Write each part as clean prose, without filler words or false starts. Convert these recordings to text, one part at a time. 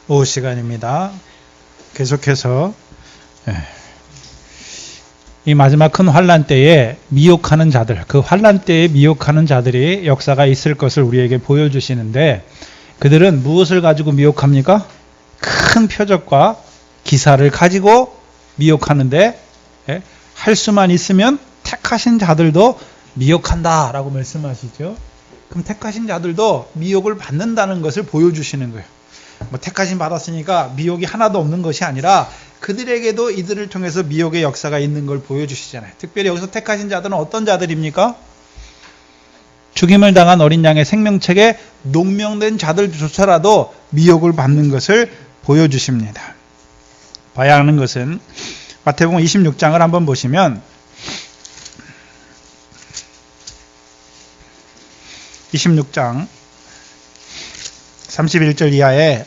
오후 시간입니다. 계속해서 이 마지막 큰 환란 때에 미혹하는 자들, 그 환란 때에 미혹하는 자들이 역사가 있을 것을 우리에게 보여주시는데, 그들은 무엇을 가지고 미혹합니까? 큰 표적과 기사를 가지고 미혹하는데, 할 수만 있으면 택하신 자들도 미혹한다라고 말씀하시죠. 그럼 택하신 자들도 미혹을 받는다는 것을 보여주시는 거예요. 뭐 택하신 받았으니까 미혹이 하나도 없는 것이 아니라 그들에게도 이들을 통해서 미혹의 역사가 있는 걸 보여주시잖아요. 특별히 여기서 택하신 자들은 어떤 자들입니까? 죽임을 당한 어린 양의 생명책에 농명된 자들조차라도 미혹을 받는 것을 보여주십니다. 봐야 하는 것은 마태복음 26장을 한번 보시면 26장 31절 이하에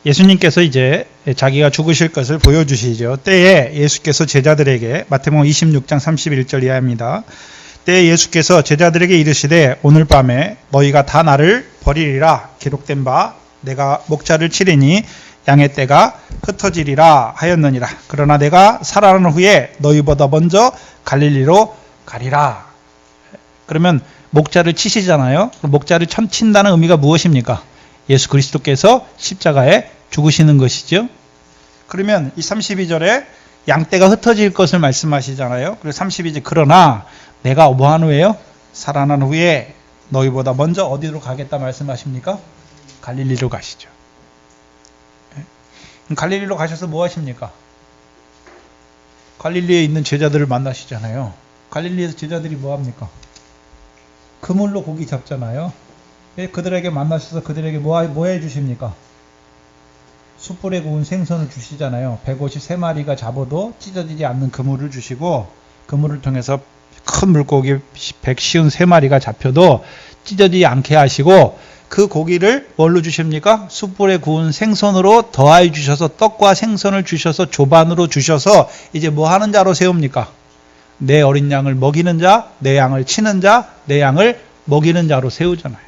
예수님께서 이제 자기가 죽으실 것을 보여주시죠. 때에 예수께서 제자들에게, 마태복음 26장 31절 이하입니다. 때에 예수께서 제자들에게 이르시되 오늘 밤에 너희가 다 나를 버리리라 기록된 바 내가 목자를 치리니 양의 떼가 흩어지리라 하였느니라. 그러나 내가 살아난 후에 너희보다 먼저 갈릴리로 가리라. 그러면 목자를 치시잖아요. 목자를 친다는 의미가 무엇입니까? 예수 그리스도께서 십자가에 죽으시는 것이죠. 그러면 이 32절에 양떼가 흩어질 것을 말씀하시잖아요. 그래서 32절 그러나 내가 뭐한 후에요? 살아난 후에 너희보다 먼저 어디로 가겠다 말씀하십니까? 갈릴리로 가시죠. 갈릴리로 가셔서 뭐 하십니까? 갈릴리에 있는 제자들을 만나시잖아요. 갈릴리에서 제자들이 뭐 합니까? 그물로 고기 잡잖아요. 그들에게 만나셔서 그들에게 뭐 해주십니까? 숯불에 구운 생선을 주시잖아요. 153마리가 잡아도 찢어지지 않는 그물을 주시고, 그물을 통해서 큰 물고기 153마리가 잡혀도 찢어지지 않게 하시고, 그 고기를 뭘로 주십니까? 숯불에 구운 생선으로 더하여 주셔서 떡과 생선을 주셔서 조반으로 주셔서 이제 뭐 하는 자로 세웁니까? 내 어린 양을 먹이는 자, 내 양을 치는 자, 내 양을 먹이는 자로 세우잖아요.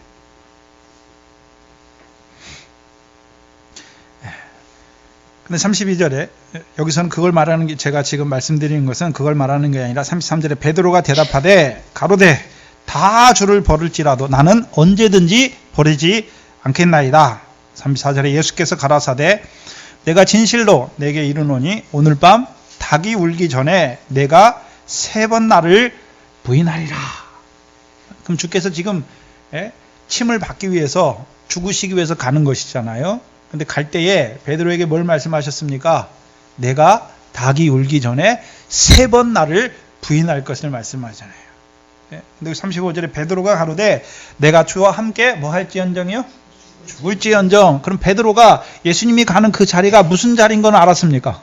근데 32절에 여기서는 그걸 말하는 게, 제가 지금 말씀드리는 것은 그걸 말하는 게 아니라 33절에 베드로가 대답하되 가로되 다 주를 버릴지라도 나는 언제든지 버리지 않겠나이다. 34절에 예수께서 가라사대 내가 진실로 내게 이르노니 오늘 밤 닭이 울기 전에 내가 3번 나를 부인하리라. 그럼 주께서 지금 침을 받기 위해서, 죽으시기 위해서 가는 것이잖아요. 근데 갈 때에 베드로에게 뭘 말씀하셨습니까? 내가 닭이 울기 전에 3번 나를 부인할 것을 말씀하잖아요. 근데 35절에 베드로가 가로되 내가 주와 함께 뭐 할지언정이요? 죽을지언정. 그럼 베드로가 예수님이 가는 그 자리가 무슨 자리인 건 알았습니까?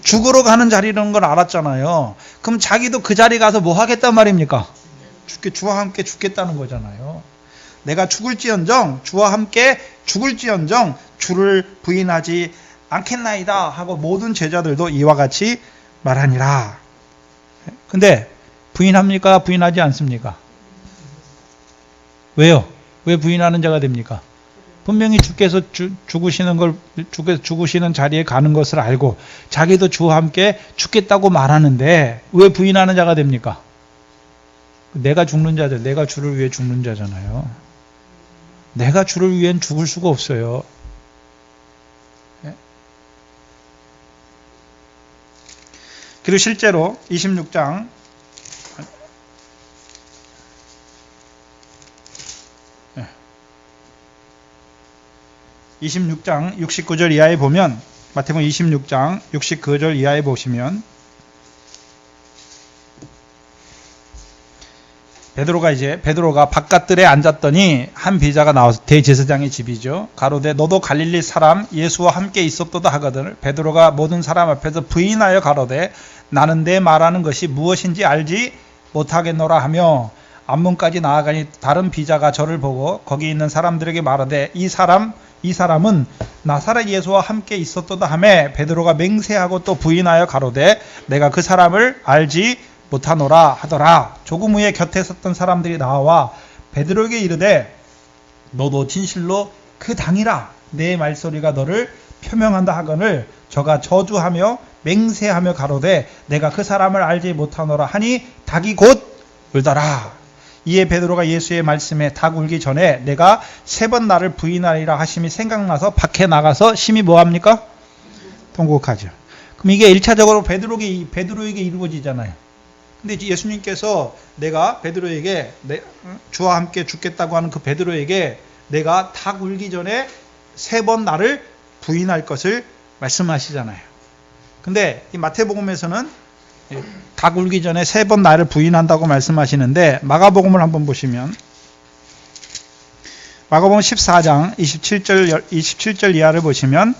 죽으러 가는 자리라는 걸 알았잖아요. 그럼 자기도 그 자리 가서 뭐 하겠단 말입니까? 주와 함께 죽겠다는 거잖아요. 내가 죽을지언정, 주와 함께 죽을지언정 주를 부인하지 않겠나이다 하고 모든 제자들도 이와 같이 말하니라. 근데 부인합니까? 부인하지 않습니까? 왜요? 왜 부인하는 자가 됩니까? 분명히 주께서 죽으시는 자리에 가는 것을 알고 자기도 주와 함께 죽겠다고 말하는데 왜 부인하는 자가 됩니까? 내가 죽는 자들, 내가 주를 위해 죽는 자잖아요. 내가 주를 위해는 죽을 수가 없어요. 그리고 실제로 26장 69절 이하에 보면, 마태복음 26장 69절 이하에 보시면 베드로가 바깥들에 앉았더니 한 비자가 나와서, 대제사장의 집이죠. 가로되 너도 갈릴리 사람 예수와 함께 있었도다 하거든. 베드로가 모든 사람 앞에서 부인하여 가로되 나는 내 말하는 것이 무엇인지 알지 못하겠노라 하며 앞문까지 나아가니 다른 비자가 저를 보고 거기 있는 사람들에게 말하되 이 사람은 나사렛 예수와 함께 있었도다 하매 베드로가 맹세하고 또 부인하여 가로되 내가 그 사람을 알지 못하노라 하더라. 조금 후에 곁에 섰던 사람들이 나와 베드로에게 이르되 너도 진실로 그 당이라 내 말소리가 너를 표명한다 하거늘 저가 저주하며 맹세하며 가로되 내가 그 사람을 알지 못하노라 하니 닭이 곧 울더라. 이에 베드로가 예수의 말씀에 닭 울기 전에 내가 3번 나를 부인하리라 하심이 생각나서 밖에 나가서 심히 뭐합니까? 통곡하죠. 그럼 이게 1차적으로 베드로에게 이루어지잖아요. 근데 예수님께서 내가 베드로에게 주와 함께 죽겠다고 하는 그 베드로에게 내가 닭 울기 전에 3번 나를 부인할 것을 말씀하시잖아요. 근데 이 마태복음에서는 닭 울기 전에 3번 나를 부인한다고 말씀하시는데 마가복음을 한번 보시면 마가복음 14장 27절 이하를 보시면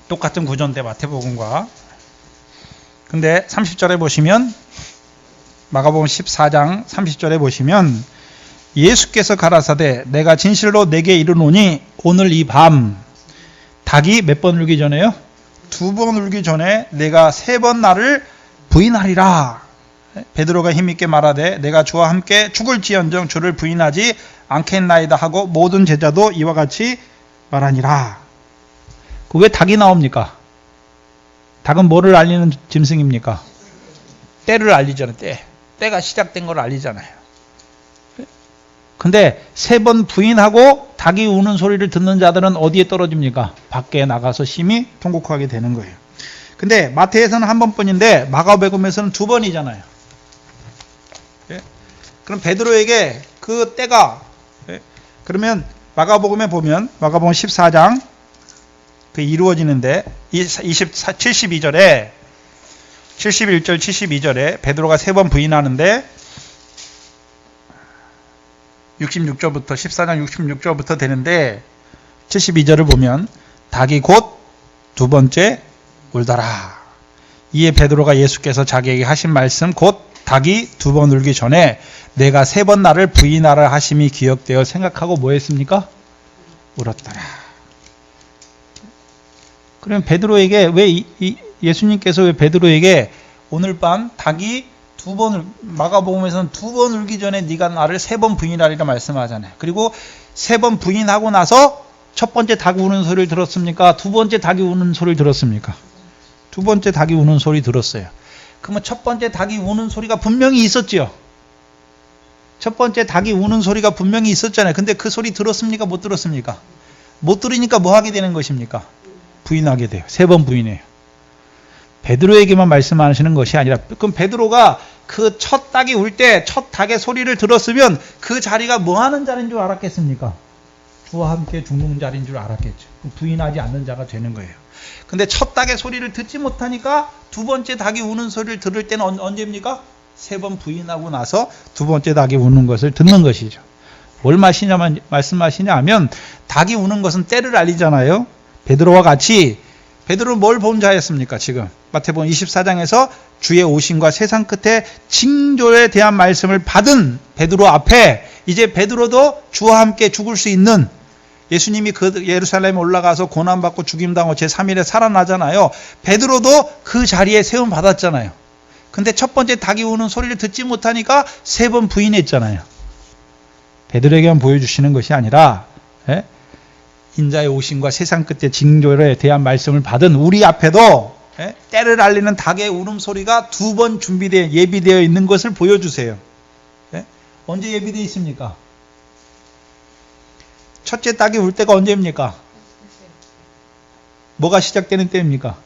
똑같은 구조인데 마태복음과 근데 30절에 보시면 마가복음 14장 30절에 보시면 예수께서 가라사대 내가 진실로 내게 이르노니 오늘 이 밤 닭이 몇 번 울기 전에요? 2번 울기 전에 내가 3번 나를 부인하리라. 베드로가 힘있게 말하되 내가 주와 함께 죽을지언정 주를 부인하지 않겠나이다 하고 모든 제자도 이와 같이 말하니라. 왜 닭이 나옵니까? 닭은 뭐를 알리는 짐승입니까? 때를 알리잖아요. 때가 시작된 걸 알리잖아요. 근데 3번 부인하고 닭이 우는 소리를 듣는 자들은 어디에 떨어집니까? 밖에 나가서 심히 통곡하게 되는 거예요. 근데 마태에서는 1번뿐인데 마가복음에서는 2번이잖아요. 그럼 베드로에게 그 때가 그러면 마가복음에 보면 마가복음 14장 그 이루어지는데 72절에 71절 72절에 베드로가 3번 부인하는데 66절부터 14장 66절부터 되는데 72절을 보면 닭이 곧 2번째 울더라. 이에 베드로가 예수께서 자기에게 하신 말씀 곧 닭이 2번 울기 전에 내가 3번 나를 부인하라 하심이 기억되어 생각하고 뭐 했습니까? 울었더라. 그러면 베드로에게 예수님께서 왜 베드로에게 오늘 밤 닭이 2번 마가복음에서는 2번 울기 전에 네가 나를 3번 부인하리라 말씀하잖아요. 그리고 3번 부인하고 나서 첫 번째 닭이 우는 소리를 들었습니까? 2번째 닭이 우는 소리를 들었습니까? 2번째 닭이 우는 소리 들었어요. 그러면 첫 번째 닭이 우는 소리가 분명히 있었죠. 첫 번째 닭이 우는 소리가 분명히 있었잖아요. 근데 그 소리 들었습니까? 못 들었습니까? 못 들으니까 뭐 하게 되는 것입니까? 부인하게 돼요. 3번 부인해요. 베드로에게만 말씀하시는 것이 아니라 그럼 베드로가 그 첫 닭이 울 때 첫 닭의 소리를 들었으면 그 자리가 뭐 하는 자리인 줄 알았겠습니까? 주와 함께 죽는 자리인 줄 알았겠죠. 부인하지 않는 자가 되는 거예요. 근데 첫 닭의 소리를 듣지 못하니까 2번째 닭이 우는 소리를 들을 때는 언제입니까? 3번 부인하고 나서 2번째 닭이 우는 것을 듣는 것이죠. 뭘 말씀하시냐 하면 닭이 우는 것은 때를 알리잖아요. 베드로와 같이 베드로는 뭘 본 자였습니까? 지금 마태복음 24장에서 주의 오심과 세상 끝에 징조에 대한 말씀을 받은 베드로 앞에 이제 베드로도 주와 함께 죽을 수 있는 예수님이 그 예루살렘에 올라가서 고난받고 죽임당하고 제3일에 살아나잖아요. 베드로도 그 자리에 세움 받았잖아요. 근데 첫 번째 닭이 우는 소리를 듣지 못하니까 3번 부인했잖아요. 베드로에게만 보여주시는 것이 아니라 인자의 오심과 세상 끝의 징조에 대한 말씀을 받은 우리 앞에도 때를 알리는 닭의 울음소리가 2번 예비되어 있는 것을 보여주세요. 언제 예비되어 있습니까? 첫째 닭이 울 때가 언제입니까? 뭐가 시작되는 때입니까?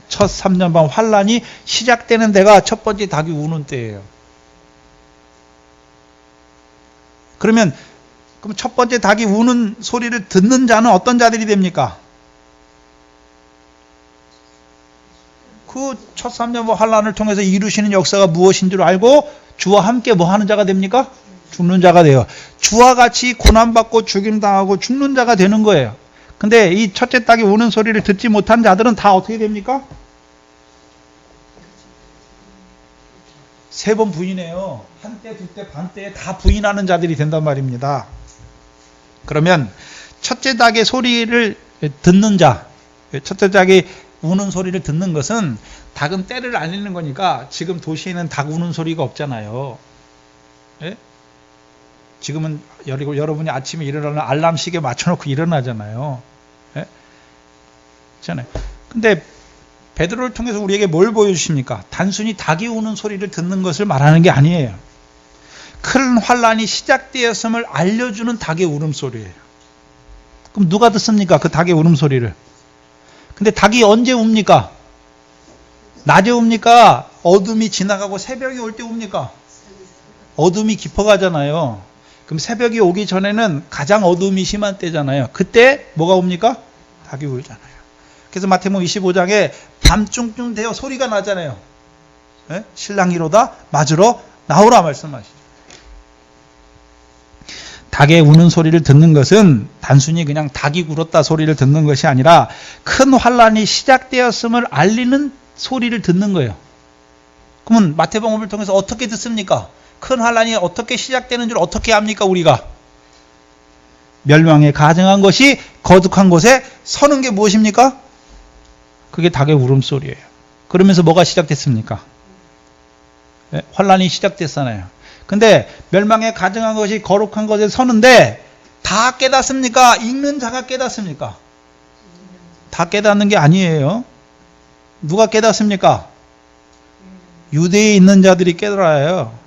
첫 3년반 환란이 시작되는 때가 첫 번째 닭이 우는 때예요. 그럼 첫 번째 닭이 우는 소리를 듣는 자는 어떤 자들이 됩니까? 그 첫 3년반 환란을 통해서 이루시는 역사가 무엇인 줄 알고 주와 함께 뭐 하는 자가 됩니까? 죽는 자가 돼요. 주와 같이 고난받고 죽임당하고 죽는 자가 되는 거예요. 근데 이 첫째 닭이 우는 소리를 듣지 못한 자들은 다 어떻게 됩니까? 3번 부인해요. 한때, 둘때, 반때에 다 부인하는 자들이 된단 말입니다. 그러면 첫째 닭의 소리를 듣는 자, 첫째 닭이 우는 소리를 듣는 것은 닭은 때를 알리는 거니까 지금 도시에는 닭 우는 소리가 없잖아요. 예? 지금은 여러분이 아침에 일어나는 알람 시계 맞춰놓고 일어나잖아요. 예? 그렇잖아요. 근데 베드로를 통해서 우리에게 뭘 보여주십니까? 단순히 닭이 우는 소리를 듣는 것을 말하는 게 아니에요. 큰 환란이 시작되었음을 알려주는 닭의 울음소리예요. 그럼 누가 듣습니까? 그 닭의 울음소리를. 근데 닭이 언제 웁니까? 낮에 웁니까? 어둠이 지나가고 새벽이 올 때 웁니까? 어둠이 깊어가잖아요. 그럼 새벽이 오기 전에는 가장 어둠이 심한 때잖아요. 그때 뭐가 옵니까? 닭이 울잖아요. 그래서 마태복음 25장에 밤중쯤 되어 소리가 나잖아요. 네? 신랑이로다 맞으러 나오라 말씀하시죠. 닭의 우는 소리를 듣는 것은 단순히 그냥 닭이 굴었다 소리를 듣는 것이 아니라 큰 환란이 시작되었음을 알리는 소리를 듣는 거예요. 그러면 마태복음을 통해서 어떻게 듣습니까? 큰 환란이 어떻게 시작되는 줄 어떻게 압니까 우리가? 멸망에 가증한 것이 거룩한 곳에 서는 게 무엇입니까? 그게 닭의 울음소리예요. 그러면서 뭐가 시작됐습니까? 네? 환란이 시작됐잖아요. 근데 멸망에 가증한 것이 거룩한 것에 서는데 다 깨닫습니까? 읽는 자가 깨닫습니까? 다 깨닫는 게 아니에요. 누가 깨닫습니까? 유대에 있는 자들이 깨달아요.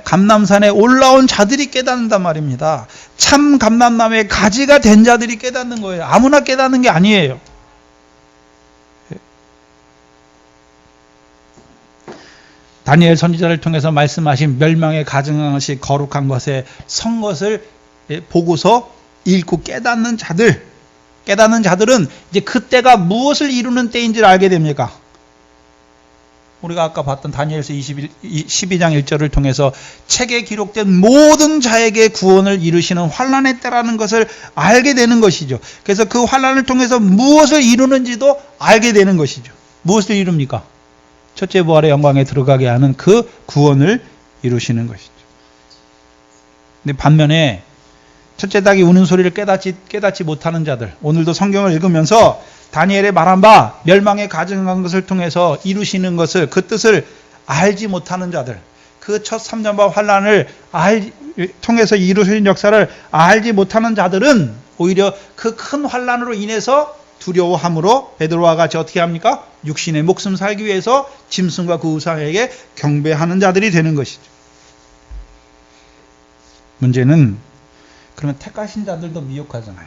감람산에 올라온 자들이 깨닫는단 말입니다. 참 감람나무의 가지가 된 자들이 깨닫는 거예요. 아무나 깨닫는 게 아니에요. 다니엘 선지자를 통해서 말씀하신 멸망에 가증한 것이 거룩한 것에 선 것을 보고서 읽고 깨닫는 자들은 이제 그때가 무엇을 이루는 때인지를 알게 됩니까? 우리가 아까 봤던 다니엘서 12장 1절을 통해서 책에 기록된 모든 자에게 구원을 이루시는 환란의 때라는 것을 알게 되는 것이죠. 그래서 그 환란을 통해서 무엇을 이루는지도 알게 되는 것이죠. 무엇을 이룹니까? 첫째 부활의 영광에 들어가게 하는 그 구원을 이루시는 것이죠. 근데 반면에 첫째 닭이 우는 소리를 깨닫지 못하는 자들, 오늘도 성경을 읽으면서 다니엘의 말한 바 멸망에 가증한 것을 통해서 이루시는 것을, 그 뜻을 알지 못하는 자들, 그 첫 3년반 환란을 통해서 이루시는 역사를 알지 못하는 자들은 오히려 그 큰 환란으로 인해서 두려워함으로 베드로와 같이 어떻게 합니까? 육신의 목숨 살기 위해서 짐승과 그 우상에게 경배하는 자들이 되는 것이죠. 문제는 그러면 택하신 자들도 미혹하잖아요.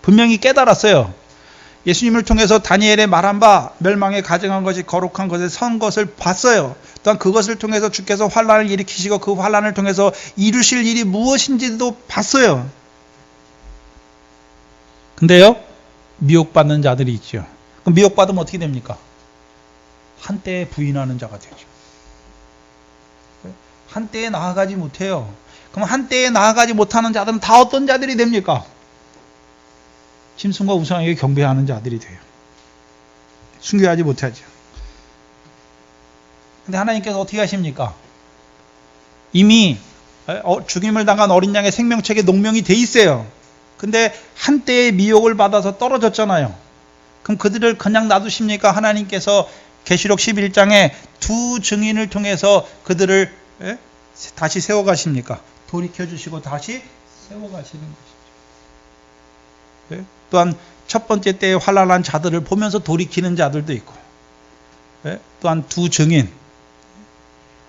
분명히 깨달았어요. 예수님을 통해서 다니엘의 말한 바 멸망에 가증한 것이 거룩한 것에 선 것을 봤어요. 또한 그것을 통해서 주께서 환란을 일으키시고 그 환란을 통해서 이루실 일이 무엇인지도 봤어요. 근데요, 미혹받는 자들이 있죠. 그럼 미혹받으면 어떻게 됩니까? 한때에 부인하는 자가 되죠. 한때에 나아가지 못해요. 그럼 한때에 나아가지 못하는 자들은 다 어떤 자들이 됩니까? 짐승과 우상에게 경배하는 자들이 돼요. 순교하지 못하죠. 근데 하나님께서 어떻게 하십니까? 이미 죽임을 당한 어린 양의 생명책에 농명이 돼 있어요. 근데 한때의 미혹을 받아서 떨어졌잖아요. 그럼 그들을 그냥 놔두십니까? 하나님께서 계시록 11장에 두 증인을 통해서 그들을 다시 세워가십니까? 돌이켜주시고 다시 세워가시는 것이죠. 또한 첫 번째 때에 환난한 자들을 보면서 돌이키는 자들도 있고, 또한 두 증인,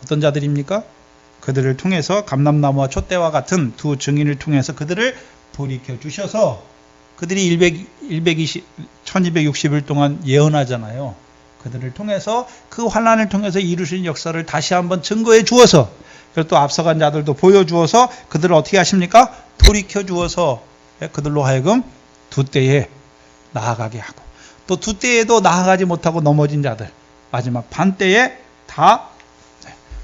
어떤 자들입니까? 그들을 통해서 감람나무와 촛대와 같은 두 증인을 통해서 그들을 돌이켜 주셔서 그들이 1260일 동안 예언하잖아요. 그들을 통해서 그 환난을 통해서 이루신 역사를 다시 한번 증거해 주어서, 그리고 또 앞서간 자들도 보여주어서 그들을 어떻게 하십니까? 돌이켜 주어서 그들로 하여금 두 때에 나아가게 하고, 또 두 때에도 나아가지 못하고 넘어진 자들 마지막 반 때에 다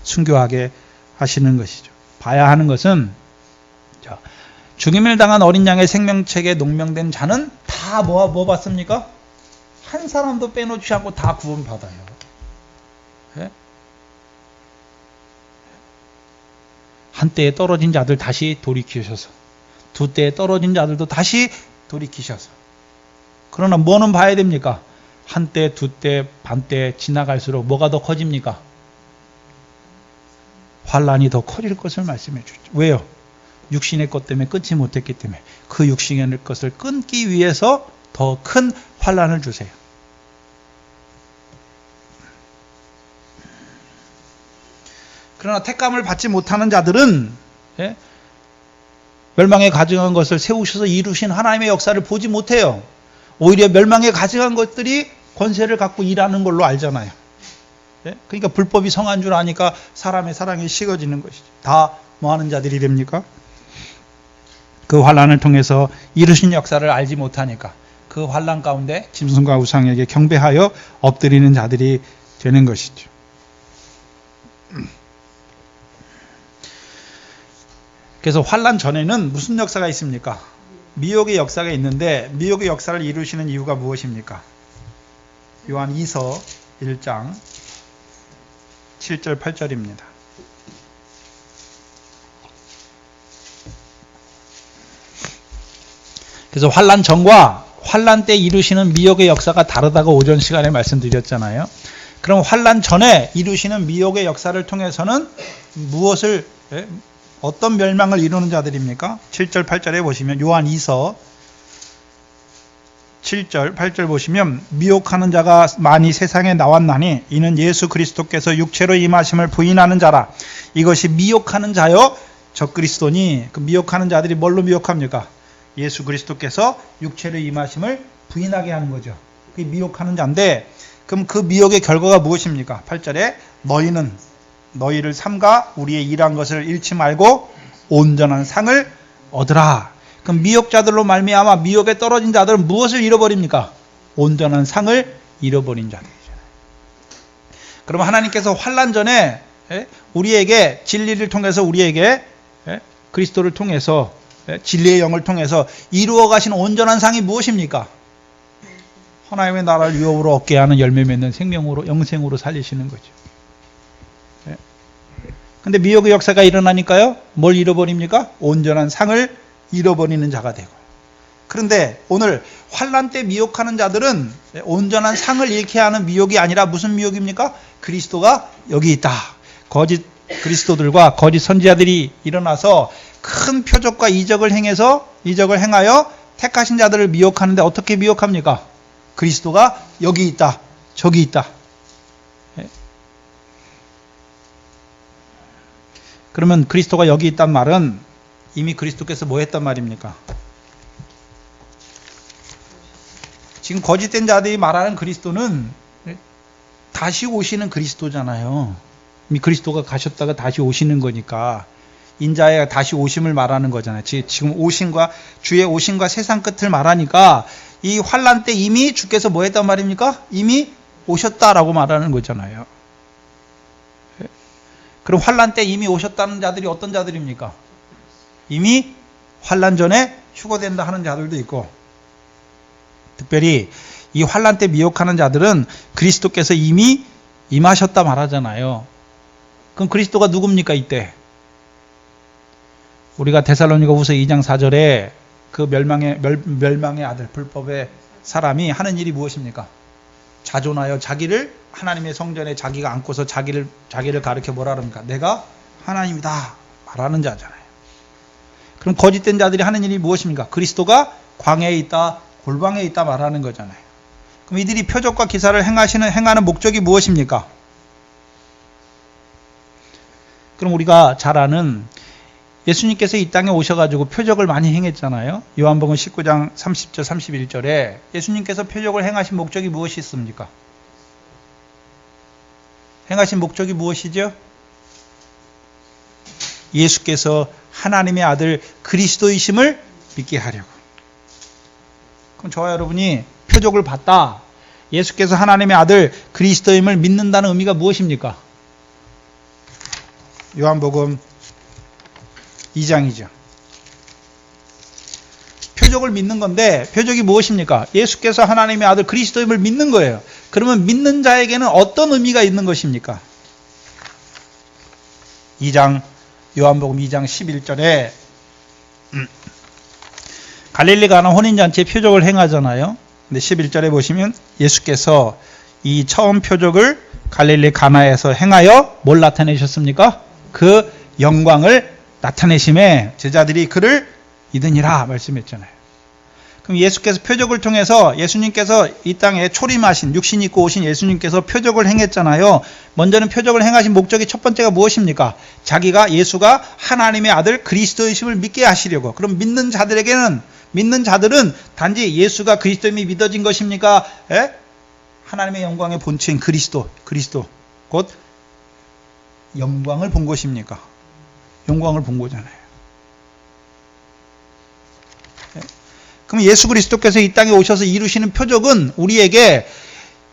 순교하게 하시는 것이죠. 봐야 하는 것은 죽임을 당한 어린 양의 생명책에 농명된 자는 다 뭐 받습니까? 한 사람도 빼놓지 않고 다 구원받아요. 한때에 떨어진 자들 다시 돌이키셔서, 두 때에 떨어진 자들도 다시 돌이키셔서. 그러나 뭐는 봐야 됩니까? 한때, 두때, 반때 지나갈수록 뭐가 더 커집니까? 환란이 더 커질 것을 말씀해 주죠. 왜요? 육신의 것 때문에 끊지 못했기 때문에 그 육신의 것을 끊기 위해서 더 큰 환란을 주세요. 그러나 택감을 받지 못하는 자들은 멸망에 가증한 것을 세우셔서 이루신 하나님의 역사를 보지 못해요. 오히려 멸망에 가증한 것들이 권세를 갖고 일하는 걸로 알잖아요. 그러니까 불법이 성한 줄 아니까 사람의 사랑이 식어지는 것이죠. 다 뭐하는 자들이 됩니까? 그 환란을 통해서 이루신 역사를 알지 못하니까 그 환란 가운데 짐승과 우상에게 경배하여 엎드리는 자들이 되는 것이죠. 그래서 환란 전에는 무슨 역사가 있습니까? 미혹의 역사가 있는데 미혹의 역사를 이루시는 이유가 무엇입니까? 요한 2서 1장 7절 8절입니다. 그래서 환란 전과 환란 때 이루시는 미혹의 역사가 다르다고 오전 시간에 말씀드렸잖아요. 그럼 환란 전에 이루시는 미혹의 역사를 통해서는 무엇을 어떤 멸망을 이루는 자들입니까? 7절 8절에 보시면 요한 2서 7절 8절 보시면 미혹하는 자가 많이 세상에 나왔나니 이는 예수 그리스도께서 육체로 임하심을 부인하는 자라. 이것이 미혹하는 자요 적그리스도니. 그 미혹하는 자들이 뭘로 미혹합니까? 예수 그리스도께서 육체로 임하심을 부인하게 하는 거죠. 그게 미혹하는 자인데 그럼 그 미혹의 결과가 무엇입니까? 8절에 너희는 너희를 삼가 우리의 일한 것을 잃지 말고 온전한 상을 얻으라. 그럼 미혹자들로 말미암아 미혹에 떨어진 자들은 무엇을 잃어버립니까? 온전한 상을 잃어버린 자들이잖아요. 그러면 하나님께서 환난 전에 우리에게 진리를 통해서 우리에게 그리스도를 통해서 진리의 영을 통해서 이루어 가신 온전한 상이 무엇입니까? 하나님의 나라를 유업으로 얻게 하는 열매 맺는 생명으로 영생으로 살리시는 거죠. 근데 미혹의 역사가 일어나니까요. 뭘 잃어버립니까? 온전한 상을 잃어버리는 자가 되고. 그런데 오늘 환난 때 미혹하는 자들은 온전한 상을 잃게 하는 미혹이 아니라 무슨 미혹입니까? 그리스도가 여기 있다. 거짓 그리스도들과 거짓 선지자들이 일어나서 큰 표적과 이적을 행하여 택하신 자들을 미혹하는데 어떻게 미혹합니까? 그리스도가 여기 있다. 저기 있다. 그러면 그리스도가 여기 있단 말은 이미 그리스도께서 뭐 했단 말입니까? 지금 거짓된 자들이 말하는 그리스도는 다시 오시는 그리스도잖아요. 이미 그리스도가 가셨다가 다시 오시는 거니까 인자의 다시 오심을 말하는 거잖아요. 지금 오심과 주의 오심과 세상 끝을 말하니까 이 환난 때 이미 주께서 뭐 했단 말입니까? 이미 오셨다라고 말하는 거잖아요. 그럼 환난 때 이미 오셨다는 자들이 어떤 자들입니까? 이미 환난 전에 휴거된다 하는 자들도 있고, 특별히 이 환난 때 미혹하는 자들은 그리스도께서 이미 임하셨다 말하잖아요. 그럼 그리스도가 누굽니까 이때? 우리가 데살로니가후서 2장 4절에 그 멸망의 아들 불법의 사람이 하는 일이 무엇입니까? 자존하여 자기를 하나님의 성전에 자기가 앉고서 자기를 가르쳐 뭐라 그럽니까? 내가 하나님이다 말하는 자잖아요. 그럼 거짓된 자들이 하는 일이 무엇입니까? 그리스도가 광야에 있다, 골방에 있다 말하는 거잖아요. 그럼 이들이 표적과 기사를 행하는 목적이 무엇입니까? 그럼 우리가 잘 아는 예수님께서 이 땅에 오셔가지고 표적을 많이 행했잖아요. 요한복음 19장 30절 31절에 예수님께서 표적을 행하신 목적이 무엇이 있습니까? 행하신 목적이 무엇이죠? 예수께서 하나님의 아들 그리스도이심을 믿게 하려고. 그럼 저와 여러분이 표적을 봤다. 예수께서 하나님의 아들 그리스도임을 믿는다는 의미가 무엇입니까? 요한복음 2장이죠. 표적을 믿는 건데 표적이 무엇입니까? 예수께서 하나님의 아들 그리스도임을 믿는 거예요. 그러면 믿는 자에게는 어떤 의미가 있는 것입니까? 요한복음 2장 11절에 갈릴리 가나 혼인잔치에 표적을 행하잖아요. 근데 11절에 보시면 예수께서 이 처음 표적을 갈릴리 가나에서 행하여 뭘 나타내셨습니까? 그 영광을 나타내심에 제자들이 그를 믿으니라 말씀했잖아요. 그럼 예수께서 표적을 통해서 예수님께서 이 땅에 초림하신 육신 입고 오신 예수님께서 표적을 행했잖아요. 먼저는 표적을 행하신 목적이 첫 번째가 무엇입니까? 자기가 예수가 하나님의 아들 그리스도이심을 믿게 하시려고. 그럼 믿는 자들은 단지 예수가 그리스도임이 믿어진 것입니까? 하나님의 영광의 본체인 그리스도 곧 영광을 본 것입니까? 영광을 본 거잖아요. 그럼 예수 그리스도께서 이 땅에 오셔서 이루시는 표적은 우리에게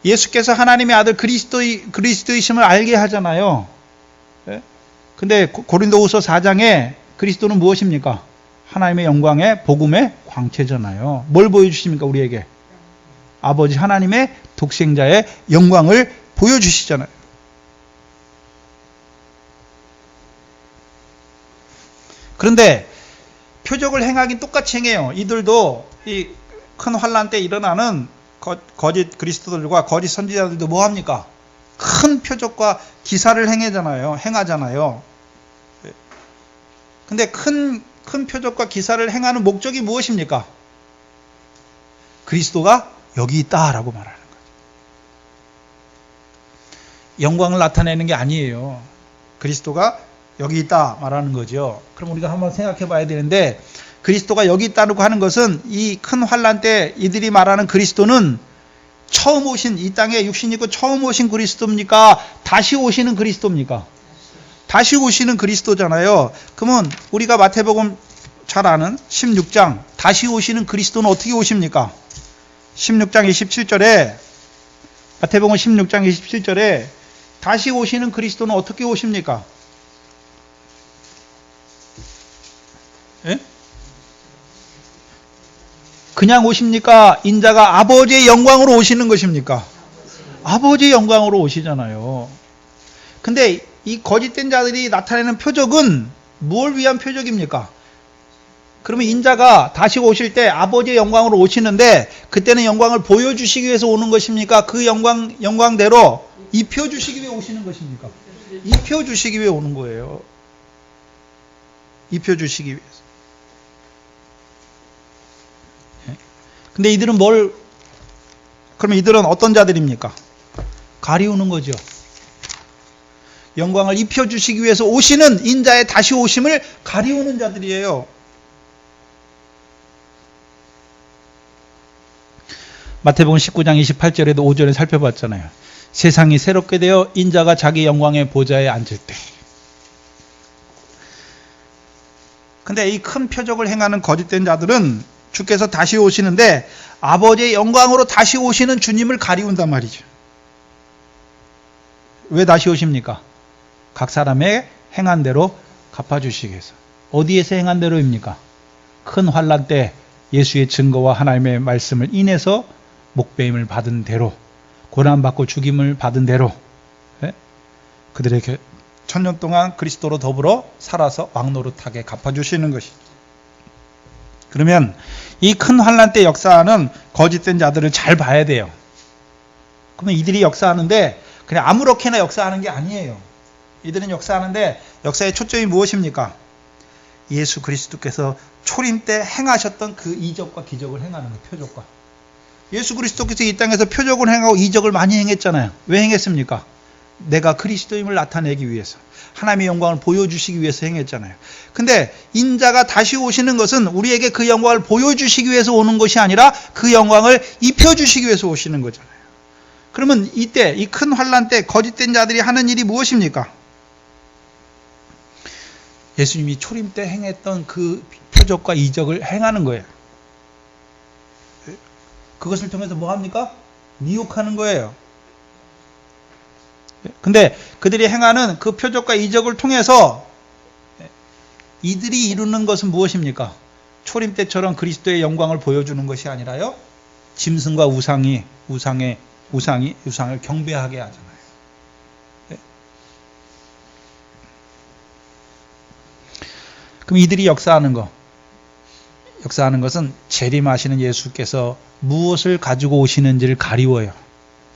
예수께서 하나님의 아들 그리스도이심을 알게 하잖아요. 근데 고린도후서 4장에 그리스도는 무엇입니까? 하나님의 영광의 복음의 광채잖아요. 뭘 보여주십니까? 우리에게 아버지 하나님의 독생자의 영광을 보여주시잖아요. 그런데 표적을 행하긴 똑같이 행해요. 이들도 이 큰 환란 때 일어나는 거짓 그리스도들과 거짓 선지자들도 뭐 합니까? 큰 표적과 기사를 행하잖아요. 근데 큰 표적과 기사를 행하는 목적이 무엇입니까? 그리스도가 여기 있다라고 말하는 거죠. 영광을 나타내는 게 아니에요. 그리스도가 여기 있다 말하는 거죠. 그럼 우리가 한번 생각해 봐야 되는데 그리스도가 여기 있다고 하는 것은 이 큰 환란 때 이들이 말하는 그리스도는 처음 오신 이 땅에 육신 입고 처음 오신 그리스도입니까? 다시 오시는 그리스도입니까? 다시 오시는 그리스도잖아요. 그러면 우리가 마태복음 잘 아는 16장 다시 오시는 그리스도는 어떻게 오십니까? 16장 27절에 마태복음 16장 27절에 다시 오시는 그리스도는 어떻게 오십니까? 예? 그냥 오십니까? 인자가 아버지의 영광으로 오시는 것입니까? 아버지의 영광으로 오시잖아요. 근데 이 거짓된 자들이 나타내는 표적은 뭘 위한 표적입니까? 그러면 인자가 다시 오실 때 아버지의 영광으로 오시는데 그때는 영광을 보여주시기 위해서 오는 것입니까? 그 영광대로 입혀주시기 위해 오시는 것입니까? 입혀주시기 위해 오는 거예요. 입혀주시기 위해서. 근데 이들은 그러면 이들은 어떤 자들입니까? 가리우는 거죠. 영광을 입혀주시기 위해서 오시는 인자의 다시 오심을 가리우는 자들이에요. 마태복음 19장 28절에도 5절에 살펴봤잖아요. 세상이 새롭게 되어 인자가 자기 영광의 보좌에 앉을 때. 근데 이 큰 표적을 행하는 거짓된 자들은 주께서 다시 오시는데 아버지의 영광으로 다시 오시는 주님을 가리운단 말이죠. 왜 다시 오십니까? 각 사람의 행한 대로 갚아주시기 위해서. 어디에서 행한 대로입니까? 큰 환난 때 예수의 증거와 하나님의 말씀을 인해서 목배임을 받은 대로, 고난받고 죽임을 받은 대로 그들에게 천년 동안 그리스도로 더불어 살아서 왕노릇하게 갚아주시는 것이죠. 그러면 이 큰 환난 때 역사하는 거짓된 자들을 잘 봐야 돼요. 그러면 이들이 역사하는데 그냥 아무렇게나 역사하는 게 아니에요. 이들은 역사하는데 역사의 초점이 무엇입니까? 예수 그리스도께서 초림 때 행하셨던 그 이적과 기적을 행하는 거, 표적과. 예수 그리스도께서 이 땅에서 표적을 행하고 이적을 많이 행했잖아요. 왜 행했습니까? 내가 그리스도임을 나타내기 위해서, 하나님의 영광을 보여주시기 위해서 행했잖아요. 근데 인자가 다시 오시는 것은 우리에게 그 영광을 보여주시기 위해서 오는 것이 아니라 그 영광을 입혀주시기 위해서 오시는 거잖아요. 그러면 이때 이 큰 환난 때 거짓된 자들이 하는 일이 무엇입니까? 예수님이 초림 때 행했던 그 표적과 이적을 행하는 거예요. 그것을 통해서 뭐 합니까? 미혹하는 거예요. 근데 그들이 행하는 그 표적과 이적을 통해서 이들이 이루는 것은 무엇입니까? 초림 때처럼 그리스도의 영광을 보여주는 것이 아니라요, 짐승과 우상을 경배하게 하잖아요. 그럼 이들이 역사하는 거, 역사하는 것은 재림하시는 예수께서 무엇을 가지고 오시는지를 가리워요.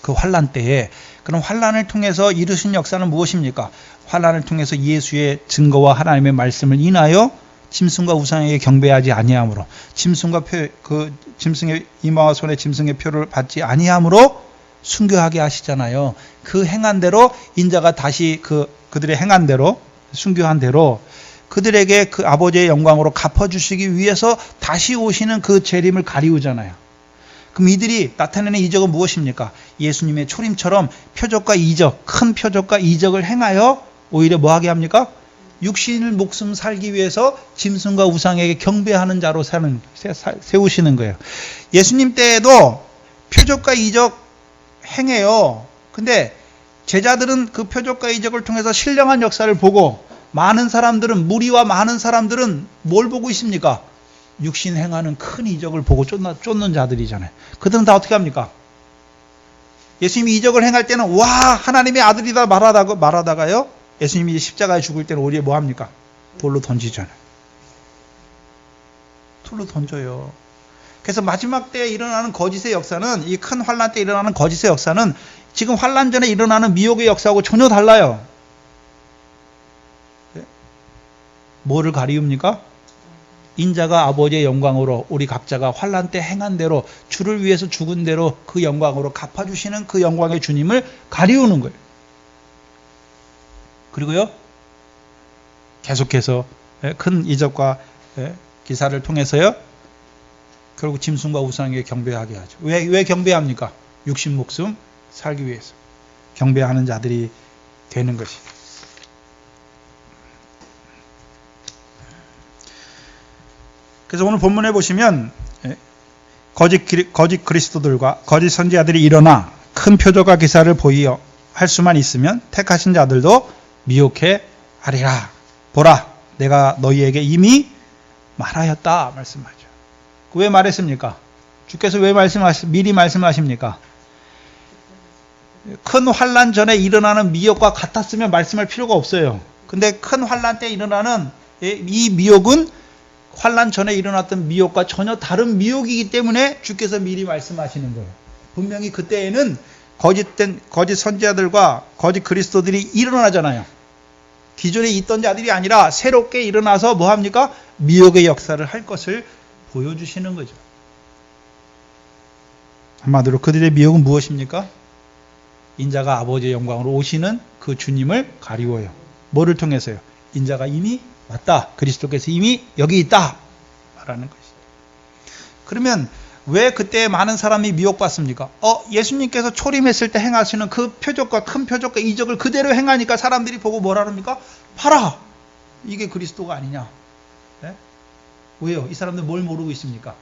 그 환난 때에. 그럼 환난을 통해서 이루신 역사는 무엇입니까? 환난을 통해서 예수의 증거와 하나님의 말씀을 인하여 짐승과 우상에게 경배하지 아니함으로, 짐승의 이마와 손에 짐승의 표를 받지 아니함으로 순교하게 하시잖아요. 그 행한 대로 인자가 다시 그들의 행한 대로, 순교한 대로 그들에게 그 아버지의 영광으로 갚아주시기 위해서 다시 오시는 그 재림을 가리우잖아요. 그럼 이들이 나타내는 이적은 무엇입니까? 예수님의 초림처럼 표적과 이적, 큰 표적과 이적을 행하여 오히려 뭐하게 합니까? 육신을 목숨 살기 위해서 짐승과 우상에게 경배하는 자로 세우시는 거예요. 예수님 때에도 표적과 이적 행해요. 근데 제자들은 그 표적과 이적을 통해서 신령한 역사를 보고, 많은 사람들은, 무리와 많은 사람들은 뭘 보고 있습니까? 육신 행하는 큰 이적을 보고 쫓는 자들이잖아요. 그들은 다 어떻게 합니까? 예수님이 이적을 행할 때는 와, 하나님의 아들이다 말하다가요, 예수님이 십자가에 죽을 때는 오히려 뭐 합니까? 돌로 던지잖아요. 돌로 던져요. 그래서 마지막 때에 일어나는 거짓의 역사는, 이 큰 환난 때 일어나는 거짓의 역사는 지금 환난 전에 일어나는 미혹의 역사하고 전혀 달라요. 뭐를 가리웁니까? 인자가 아버지의 영광으로 우리 각자가 환난 때 행한 대로, 주를 위해서 죽은 대로 그 영광으로 갚아주시는 그 영광의 주님을 가리우는 거예요. 그리고요, 계속해서 큰 이적과 기사를 통해서요, 결국 짐승과 우상에게 경배하게 하죠. 왜 경배합니까? 육신 목숨 살기 위해서 경배하는 자들이 되는 것이. 그래서 오늘 본문에 보시면 거짓 그리스도들과 거짓 선지자들이 일어나 큰 표적과 기사를 보이어 할 수만 있으면 택하신 자들도 미혹해 하리라. 보라, 내가 너희에게 이미 말하였다 말씀하죠. 왜 말했습니까? 주께서 왜 미리 말씀하십니까? 큰 환난 전에 일어나는 미혹과 같았으면 말씀할 필요가 없어요. 근데 큰 환난 때 일어나는 이 미혹은 환난 전에 일어났던 미혹과 전혀 다른 미혹이기 때문에 주께서 미리 말씀하시는 거예요. 분명히 그때에는 거짓 선지자들과 거짓 그리스도들이 일어나잖아요. 기존에 있던 자들이 아니라 새롭게 일어나서 뭐 합니까? 미혹의 역사를 할 것을 보여주시는 거죠. 한마디로 그들의 미혹은 무엇입니까? 인자가 아버지의 영광으로 오시는 그 주님을 가리워요. 뭐를 통해서요? 인자가 이미 왔다. 그리스도께서 이미 여기 있다. 말하는 것이죠. 그러면 왜 그때 많은 사람이 미혹받습니까? 예수님께서 초림했을 때 행하시는 그 표적과 큰 표적과 이적을 그대로 행하니까 사람들이 보고 뭐라 합니까? 봐라! 이게 그리스도가 아니냐? 네? 왜요? 이 사람들 뭘 모르고 있습니까?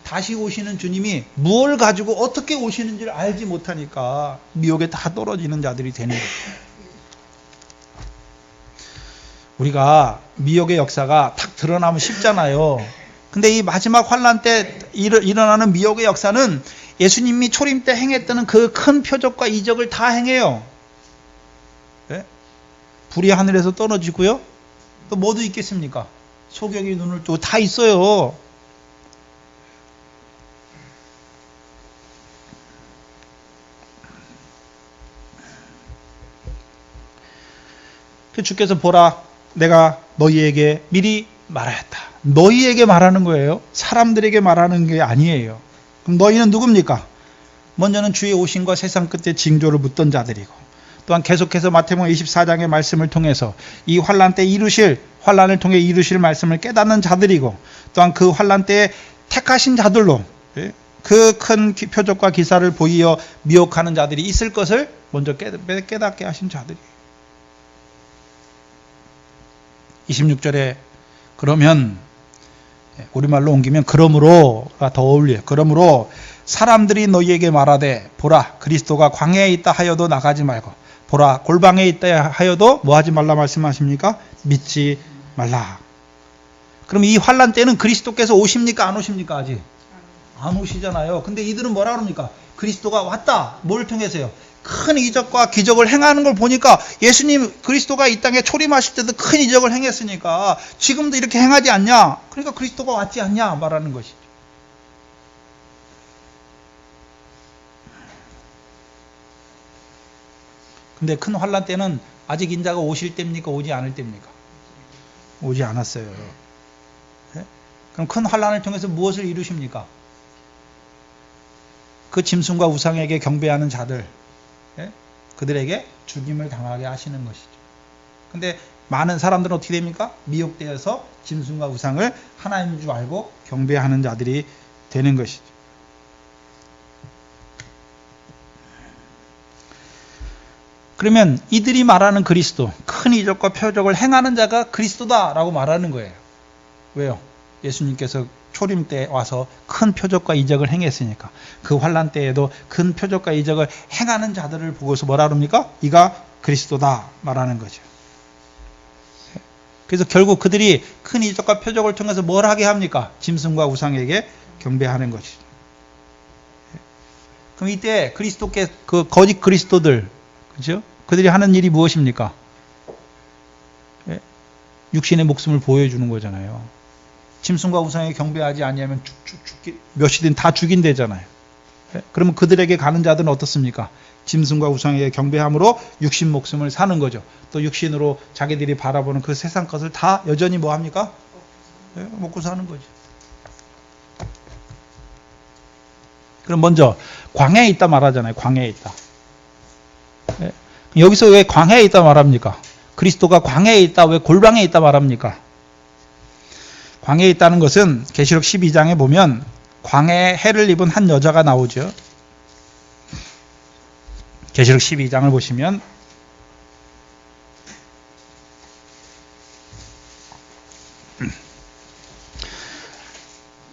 다시 오시는 주님이 무엇을 가지고 어떻게 오시는지를 알지 못하니까 미혹에 다 떨어지는 자들이 되는 거예요. 우리가 미혹의 역사가 탁 드러나면 쉽잖아요. 근데 이 마지막 환난 때 일어나는 미혹의 역사는 예수님이 초림 때 행했던 그 큰 표적과 이적을 다 행해요. 네? 불이 하늘에서 떨어지고요. 또 뭐도 있겠습니까? 소경이 눈을 뜨고 다 있어요. 주께서 보라, 내가 너희에게 미리 말하였다. 너희에게 말하는 거예요. 사람들에게 말하는 게 아니에요. 그럼 너희는 누굽니까? 먼저는 주의 오심과 세상 끝에 징조를 묻던 자들이고, 또한 계속해서 마태복음 24장의 말씀을 통해서 이 환난 때 환난을 통해 이루실 말씀을 깨닫는 자들이고, 또한 그 환난 때에 택하신 자들로 그 큰 표적과 기사를 보이어 미혹하는 자들이 있을 것을 먼저 깨닫게 하신 자들이에요. 26절에 그러면, 우리말로 옮기면 그러므로가 더 어울려요. 그러므로 사람들이 너희에게 말하되 보라, 그리스도가 광야에 있다 하여도 나가지 말고, 보라, 골방에 있다 하여도 뭐 하지 말라 말씀하십니까? 믿지 말라. 그럼 이 환난 때는 그리스도께서 오십니까? 안 오십니까? 아직 안 오시잖아요. 근데 이들은 뭐라 그럽니까? 그리스도가 왔다. 뭘 통해서요? 큰 이적과 기적을 행하는 걸 보니까 예수님 그리스도가 이 땅에 초림하실 때도 큰 이적을 행했으니까 지금도 이렇게 행하지 않냐? 그러니까 그리스도가 왔지 않냐? 말하는 것이죠. 근데 큰 환란 때는 아직 인자가 오실 때입니까? 오지 않을 때입니까? 오지 않았어요. 네? 그럼 큰 환란을 통해서 무엇을 이루십니까? 그 짐승과 우상에게 경배하는 자들, 네? 그들에게 죽임을 당하게 하시는 것이죠. 근데 많은 사람들은 어떻게 됩니까? 미혹되어서 짐승과 우상을 하나님인 줄 알고 경배하는 자들이 되는 것이죠. 그러면 이들이 말하는 그리스도, 큰 이적과 표적을 행하는 자가 그리스도다라고 말하는 거예요. 왜요? 예수님께서 초림 때 와서 큰 표적과 이적을 행했으니까. 그 환란 때에도 큰 표적과 이적을 행하는 자들을 보고서 뭐라 그럽니까? 이가 그리스도다 말하는 거죠. 그래서 결국 그들이 큰 이적과 표적을 통해서 뭘 하게 합니까? 짐승과 우상에게 경배하는 것이죠. 그럼 이때 그리스도께 그 거짓 그리스도들, 그죠? 그들이 하는 일이 무엇입니까? 육신의 목숨을 보여주는 거잖아요. 짐승과 우상에 경배하지 아니하면 몇 시든 다 죽인대잖아요. 그러면 그들에게 가는 자들은 어떻습니까? 짐승과 우상에 경배함으로 육신 목숨을 사는 거죠. 또 육신으로 자기들이 바라보는 그 세상 것을 다 여전히 뭐 합니까? 먹고 사는 거죠. 그럼 먼저 광야에 있다 말하잖아요. 광야에 있다. 여기서 왜 광야에 있다 말합니까? 그리스도가 광야에 있다, 왜 골방에 있다 말합니까? 광야에 있다는 것은 계시록 12장에 보면 광야에 해를 입은 한 여자가 나오죠. 계시록 12장을 보시면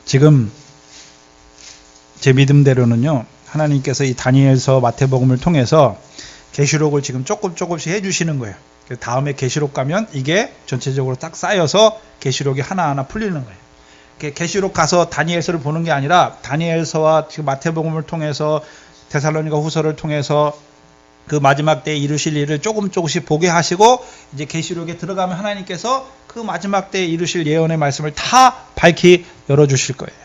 지금 제 믿음대로는요, 하나님께서 이 다니엘서 마태복음을 통해서 계시록을 지금 조금씩 해주시는 거예요. 다음에 계시록 가면 이게 전체적으로 딱 쌓여서 계시록이 하나하나 풀리는 거예요. 계시록 가서 다니엘서를 보는 게 아니라 다니엘서와 지금 마태복음을 통해서 데살로니가 후서를 통해서 그 마지막 때에 이루실 일을 조금씩 보게 하시고 이제 계시록에 들어가면 하나님께서 그 마지막 때에 이루실 예언의 말씀을 다 밝히 열어주실 거예요.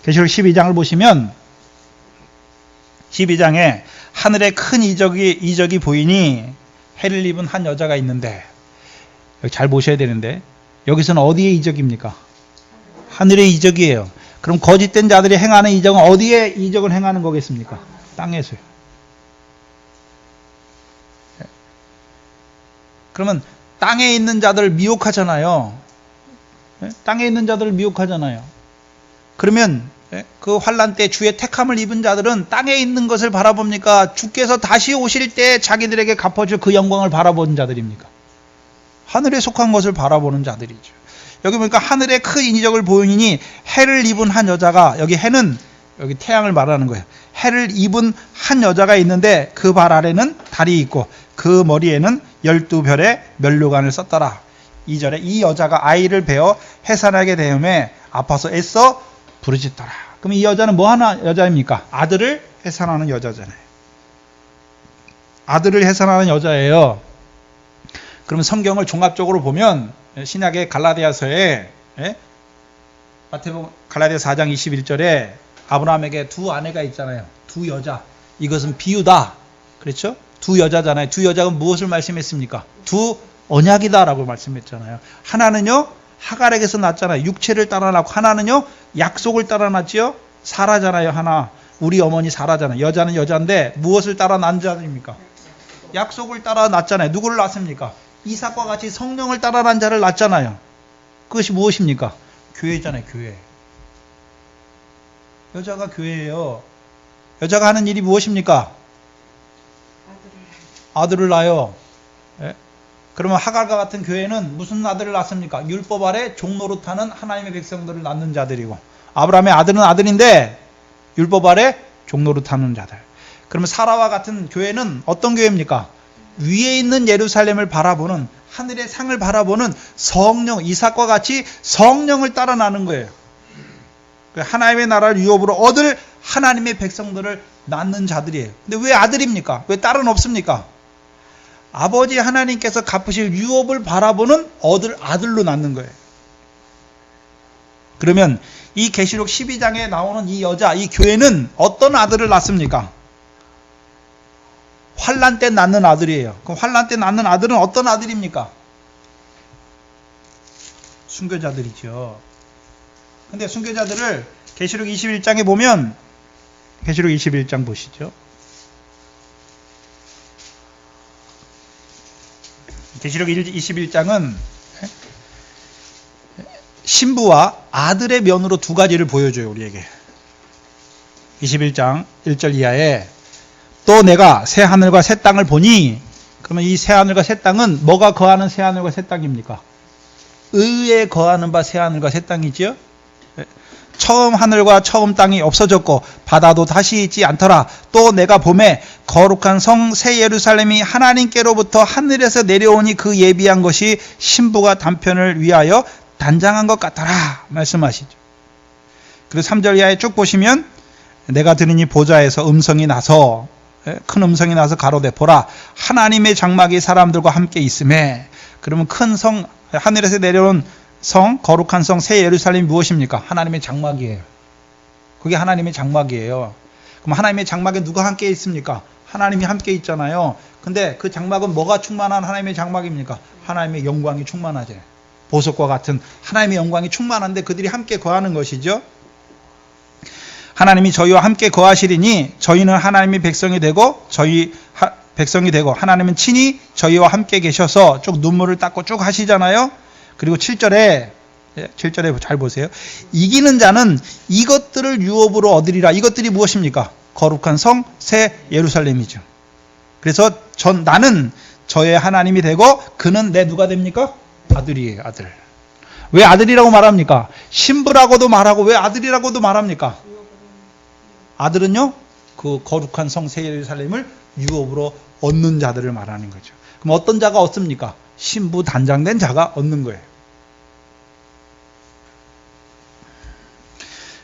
계시록 12장을 보시면 12장에 하늘에 큰 이적이 보이니 해를 입은 한 여자가 있는데, 여기 잘 보셔야 되는데 여기서는 어디의 이적입니까? 하늘의 이적이에요. 그럼 거짓된 자들이 행하는 이적은 어디에 이적을 행하는 거겠습니까? 땅에서요. 그러면 땅에 있는 자들을 미혹하잖아요. 땅에 있는 자들을 미혹하잖아요. 그러면 그 환란 때 주의 택함을 입은 자들은 땅에 있는 것을 바라봅니까? 주께서 다시 오실 때 자기들에게 갚아줄 그 영광을 바라보는 자들입니까? 하늘에 속한 것을 바라보는 자들이죠. 여기 보니까 하늘에 큰 이적을 보이니 해를 입은 한 여자가, 여기 해는 여기 태양을 말하는 거예요. 해를 입은 한 여자가 있는데 그 발 아래는 달이 있고 그 머리에는 12별의 면류관을 썼더라. 2절에 이 여자가 아이를 베어 해산하게 되음에 아파서 애써 부르짖더라. 그럼 이 여자는 뭐 하는 여자입니까? 아들을 해산하는 여자잖아요. 아들을 해산하는 여자예요. 그러면 성경을 종합적으로 보면 신약의 갈라디아서에 마태복음 갈라디아 4장 21절에 아브라함에게 두 아내가 있잖아요. 두 여자. 이것은 비유다. 그렇죠? 두 여자잖아요. 두 여자가 무엇을 말씀했습니까? 두 언약이다라고 말씀했잖아요. 하나는요 하갈에게서 났잖아요. 육체를 따라 낳고, 하나는요 약속을 따라 낳지요. 사라잖아요. 하나 우리 어머니 사라잖아요. 여자는 여자인데 무엇을 따라 낳은 자입니까? 약속을 따라 낳잖아요. 누구를 낳습니까? 이삭과 같이 성령을 따라 낳은 자를 낳잖아요. 그것이 무엇입니까? 교회잖아요. 교회. 여자가 교회예요. 여자가 하는 일이 무엇입니까? 아들을 낳아요. 그러면 하갈과 같은 교회는 무슨 아들을 낳습니까? 율법 아래 종노릇하는 하나님의 백성들을 낳는 자들이고, 아브라함의 아들은 아들인데 율법 아래 종노릇하는 자들. 그러면 사라와 같은 교회는 어떤 교회입니까? 위에 있는 예루살렘을 바라보는, 하늘의 상을 바라보는 성령, 이삭과 같이 성령을 따라 나는 거예요. 하나님의 나라를 유업으로 얻을 하나님의 백성들을 낳는 자들이에요. 근데 왜 아들입니까? 왜 딸은 없습니까? 아버지 하나님께서 갚으실 유업을 바라보는 아들로 낳는 거예요. 그러면 이 계시록 12장에 나오는 이 여자, 이 교회는 어떤 아들을 낳습니까? 환난 때 낳는 아들이에요. 그럼 환난 때 낳는 아들은 어떤 아들입니까? 순교자들이죠. 근데 순교자들을 계시록 21장에 보면, 계시록 21장 보시죠. 계시록 21장은 신부와 아들의 면으로 두 가지를 보여줘요, 우리에게. 21장 1절 이하에 또 내가 새 하늘과 새 땅을 보니, 그러면 이 새 하늘과 새 땅은 뭐가 거하는 새 하늘과 새 땅입니까? 의에 거하는 바 새 하늘과 새 땅이지요. 처음 하늘과 처음 땅이 없어졌고 바다도 다시 있지 않더라. 또 내가 봄에 거룩한 성 새 예루살렘이 하나님께로부터 하늘에서 내려오니 그 예비한 것이 신부가 단편을 위하여 단장한 것 같더라 말씀하시죠. 그리고 3절 이하에 쭉 보시면 내가 들으니 보좌에서 음성이 나서, 큰 음성이 나서 가로되 보라 하나님의 장막이 사람들과 함께 있음에. 그러면 큰 성, 하늘에서 내려온 성, 거룩한 성 새 예루살렘이 무엇입니까? 하나님의 장막이에요. 그게 하나님의 장막이에요. 그럼 하나님의 장막에 누가 함께 있습니까? 하나님이 함께 있잖아요. 근데 그 장막은 뭐가 충만한 하나님의 장막입니까? 하나님의 영광이 충만하죠. 보석과 같은 하나님의 영광이 충만한데 그들이 함께 거하는 것이죠. 하나님이 저희와 함께 거하시리니 저희는 하나님의 백성이 되고 하나님은 친히 저희와 함께 계셔서 쭉 눈물을 닦고 쭉 하시잖아요. 그리고 7절에 잘 보세요. 이기는 자는 이것들을 유업으로 얻으리라. 이것들이 무엇입니까? 거룩한 성 새 예루살렘이죠. 그래서 나는 저의 하나님이 되고 그는 내 누가 됩니까? 아들이에요. 아들. 왜 아들이라고 말합니까? 신부라고도 말하고 왜 아들이라고도 말합니까? 아들은요, 그 거룩한 성 새 예루살렘을 유업으로 얻는 자들을 말하는 거죠. 그럼 어떤 자가 얻습니까? 신부 단장된 자가 얻는 거예요.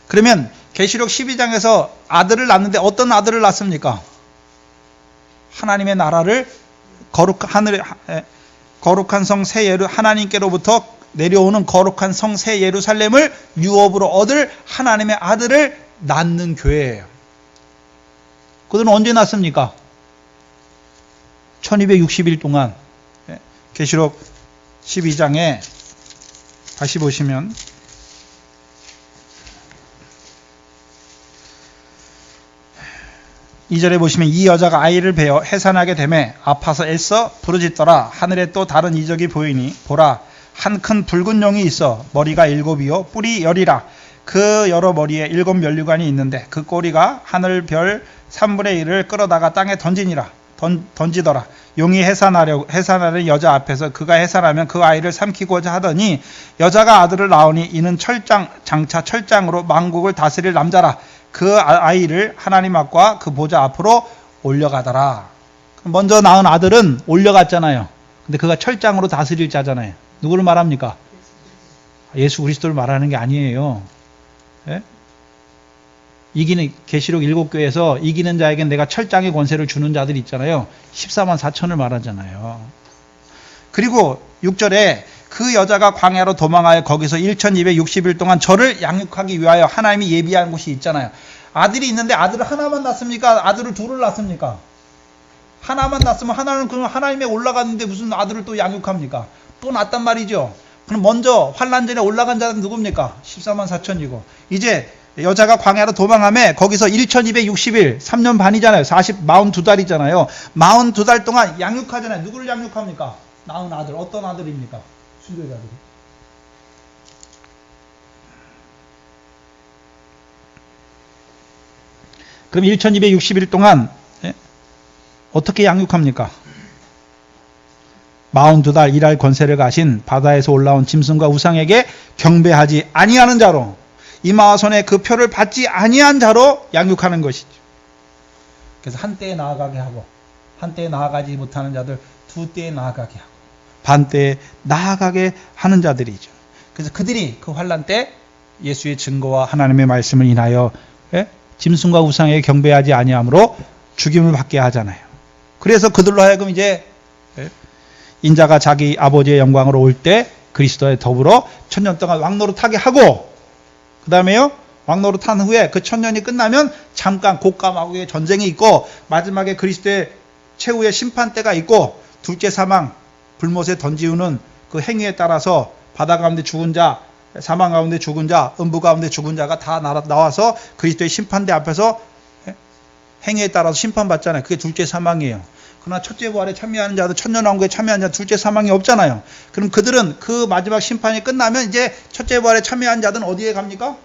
그러면 계시록 12장에서 아들을 낳는데 어떤 아들을 낳습니까? 하나님의 나라를 거룩한 성 새 하나님께로부터 내려오는 거룩한 성 새 예루살렘을 유업으로 얻을 하나님의 아들을 낳는 교회예요. 그들은 언제 낳습니까? 1260일 동안. 계시록 12장에 다시 보시면 2절에 보시면 이 여자가 아이를 베어 해산하게 되매 아파서 애써 부르짖더라. 하늘에 또 다른 이적이 보이니 보라 한 큰 붉은 용이 있어 머리가 7이요 뿔이 10이라. 그 여러 머리에 7 면류관이 있는데 그 꼬리가 하늘 별 3분의 1을 끌어다가 땅에 던지더라. 용이 해산하는 여자 앞에서 그가 해산하면 그 아이를 삼키고자 하더니 여자가 아들을 낳으니 이는 장차 철장으로 만국을 다스릴 남자라. 그 아이를 하나님 앞과 그 보좌 앞으로 올려가더라. 먼저 낳은 아들은 올려갔잖아요. 근데 그가 철장으로 다스릴 자잖아요. 누구를 말합니까? 예수 그리스도를 말하는 게 아니에요. 예? 계시록 7교회에서 이기는 자에겐 내가 철장의 권세를 주는 자들이 있잖아요. 14만 4천을 말하잖아요. 그리고 6절에 그 여자가 광야로 도망하여 거기서 1260일 동안 저를 양육하기 위하여 하나님이 예비한 곳이 있잖아요. 아들이 있는데 아들을 하나만 낳습니까? 아들을 둘을 낳습니까? 하나만 낳았으면 하나는 그럼 하나님에 올라갔는데 무슨 아들을 또 양육합니까? 또 낳았단 말이죠. 그럼 먼저 환난 전에 올라간 자는 누굽니까? 14만 4천이고 이제 여자가 광야로 도망하며 거기서 1260일 3년 반이잖아요. 42달이잖아요. 42달 동안 양육하잖아요. 누구를 양육합니까? 낳은 아들. 어떤 아들입니까? 순교자들이. 그럼 1260일 동안 어떻게 양육합니까? 42달 일할 권세를 가신 바다에서 올라온 짐승과 우상에게 경배하지 아니하는 자로 이마와 손에 그 표를 받지 아니한 자로 양육하는 것이죠. 그래서 한때에 나아가게 하고 한때에 나아가지 못하는 자들 두 때에 나아가게 하고 반때에 나아가게 하는 자들이죠. 그래서 그들이 그 환난 때 예수의 증거와 하나님의 말씀을 인하여 짐승과 우상에게 경배하지 아니하므로 죽임을 받게 하잖아요. 그래서 그들로 하여금 이제 인자가 자기 아버지의 영광으로 올 때 그리스도에 더불어 1000년 동안 왕노릇하게 하고, 그 다음에요, 왕노릇한 후에 그 1000년이 끝나면 잠깐 곡과 마곡의 전쟁이 있고, 마지막에 그리스도의 최후의 심판 때가 있고, 둘째 사망, 불못에 던지우는 그 행위에 따라서 바다 가운데 죽은 자, 사망 가운데 죽은 자, 음부 가운데 죽은 자가 다 나와서 그리스도의 심판대 앞에서 행위에 따라서 심판받잖아요. 그게 둘째 사망이에요. 그러나 첫째 부활에 참여하는 자도, 천년왕국에 참여하는 자, 둘째 사망이 없잖아요. 그럼 그들은 그 마지막 심판이 끝나면 이제 첫째 부활에 참여한 자들은 어디에 갑니까?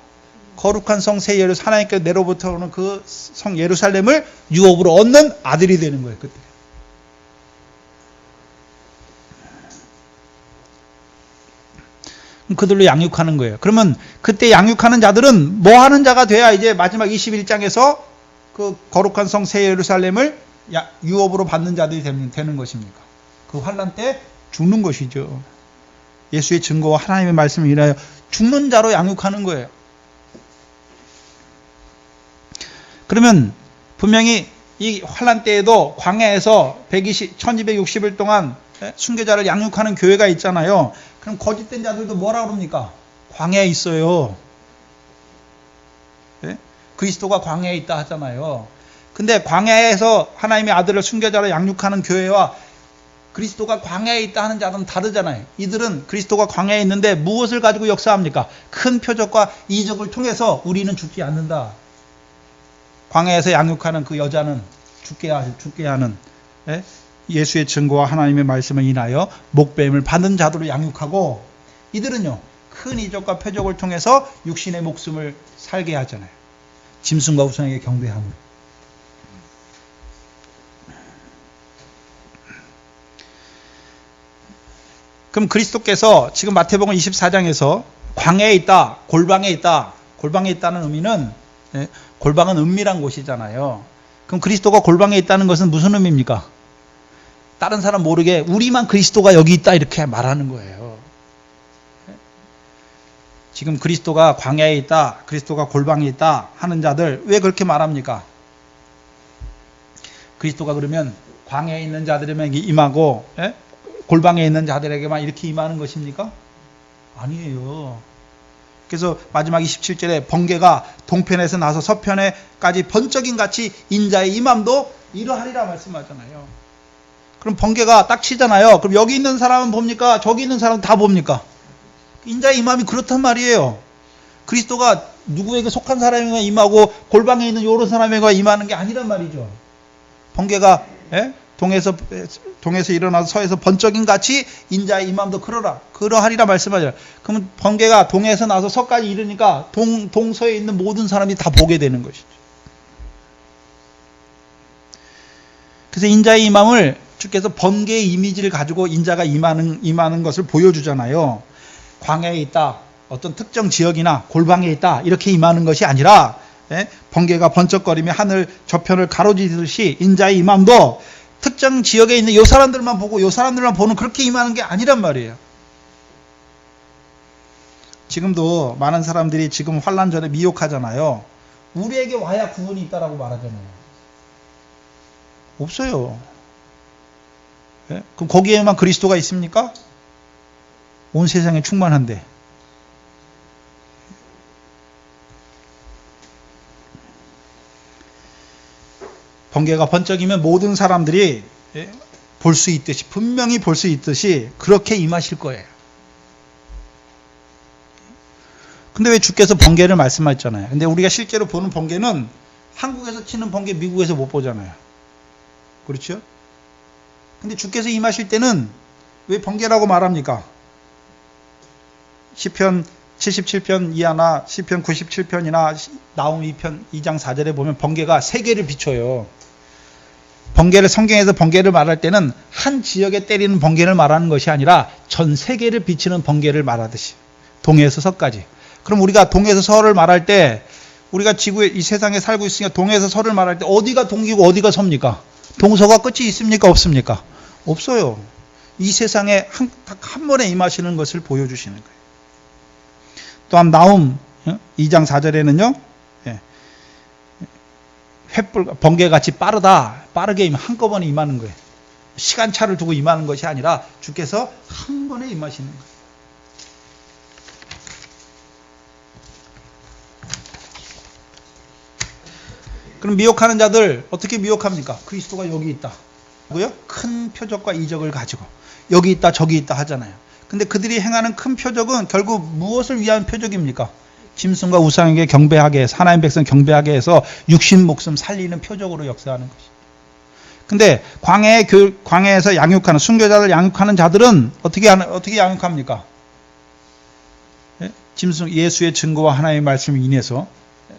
거룩한 성 새 예루살렘, 하나님께 내로부터 오는 그 성 예루살렘을 유업으로 얻는 아들이 되는 거예요. 그때. 그들로 양육하는 거예요. 그러면 그때 양육하는 자들은 뭐 하는 자가 돼야 이제 마지막 21장에서 그 거룩한 성 새 예루살렘을 유업으로 받는 자들이 되는 것입니까? 그 환난 때 죽는 것이죠. 예수의 증거와 하나님의 말씀을 인하여 죽는 자로 양육하는 거예요. 그러면 분명히 이 환난 때에도 광야에서 1260일 동안 순교자를 양육하는 교회가 있잖아요. 그럼 거짓된 자들도 뭐라 그럽니까? 광야에 있어요. 그리스도가 광야에 있다 하잖아요. 근데 광야에서 하나님의 아들을 순교자로 양육하는 교회와 그리스도가 광야에 있다 하는 자는 다르잖아요. 이들은 그리스도가 광야에 있는데 무엇을 가지고 역사합니까? 큰 표적과 이적을 통해서 우리는 죽지 않는다. 광야에서 양육하는 그 여자는 죽게 하는 예수의 증거와 하나님의 말씀을 인하여 목배임을 받는 자들을 양육하고, 이들은요 큰 이적과 표적을 통해서 육신의 목숨을 살게 하잖아요. 짐승과 우상에게 경배함으로. 그럼 그리스도께서 지금 마태복음 24장에서 광야에 있다, 골방에 있다, 골방에 있다는 의미는, 골방은 은밀한 곳이잖아요. 그럼 그리스도가 골방에 있다는 것은 무슨 의미입니까? 다른 사람 모르게 우리만 그리스도가 여기 있다 이렇게 말하는 거예요. 지금 그리스도가 광야에 있다, 그리스도가 골방에 있다 하는 자들 왜 그렇게 말합니까? 그리스도가 그러면 광야에 있는 자들에게 임하고 골방에 있는 자들에게만 이렇게 임하는 것입니까? 아니에요. 그래서 마지막 27절에 번개가 동편에서 나서 서편에까지 번쩍임 같이 인자의 임함도 이러하리라 말씀하잖아요. 그럼 번개가 딱 치잖아요. 그럼 여기 있는 사람은 봅니까? 저기 있는 사람은 다 봅니까? 인자의 임함이 그렇단 말이에요. 그리스도가 누구에게 속한 사람에게 임하고 골방에 있는 여러 사람에게 임하는 게 아니란 말이죠. 번개가 동에서 일어나서 서에서 번쩍임 같이 인자의 임함도 그러하리라 말씀하죠. 그러면 번개가 동에서 나서 서까지 이르니까 동서에 있는 모든 사람이 다 보게 되는 것이죠. 그래서 인자의 임함을 주께서 번개의 이미지를 가지고 인자가 임하는 것을 보여주잖아요. 광야에 있다, 어떤 특정 지역이나 골방에 있다 이렇게 임하는 것이 아니라 번개가 번쩍거리며 하늘 저편을 가로지르듯이 인자의 임함도 특정 지역에 있는 요 사람들만 보고 요 사람들만 보는 그렇게 임하는 게 아니란 말이에요. 지금도 많은 사람들이 지금 환난 전에 미혹하잖아요. 우리에게 와야 구원이 있다라고 말하잖아요. 없어요. 그럼 거기에만 그리스도가 있습니까? 온 세상에 충만한데. 번개가 번쩍이면 모든 사람들이 볼 수 있듯이, 분명히 볼 수 있듯이 그렇게 임하실 거예요. 근데 왜 주께서 번개를 말씀하셨잖아요. 근데 우리가 실제로 보는 번개는 한국에서 치는 번개 미국에서 못 보잖아요. 그렇죠? 근데 주께서 임하실 때는 왜 번개라고 말합니까? 시편 77편 이하나 시편 97편이나 나움 2편 2장 4절에 보면 번개가 세계를 비춰요. 번개를, 성경에서 번개를 말할 때는 한 지역에 때리는 번개를 말하는 것이 아니라 전 세계를 비치는 번개를 말하듯이, 동에서 서까지. 그럼 우리가 동에서 서를 말할 때, 우리가 지구에 이 세상에 살고 있으니까 동에서 서를 말할 때 어디가 동이고 어디가 서입니까? 동서가 끝이 있습니까? 없습니까? 없어요. 이 세상에 한 번에 임하시는 것을 보여주시는 거예요. 또한 나움 2장 4절에는요 횃불 번개같이 빠르게 한꺼번에 임하는 거예요. 시간차를 두고 임하는 것이 아니라 주께서 한 번에 임하시는 거예요. 그럼 미혹하는 자들 어떻게 미혹합니까? 그리스도가 여기 있다. 큰 표적과 이적을 가지고 여기 있다 저기 있다 하잖아요. 근데 그들이 행하는 큰 표적은 결국 무엇을 위한 표적입니까? 짐승과 우상에게 경배하게 해서 하나님 백성 경배하게 해서 육신 목숨 살리는 표적으로 역사하는 것이. 근데 광야에서 양육하는 순교자들 양육하는 자들은 어떻게 양육합니까? 짐승 예수의 증거와 하나님의 말씀을 인해서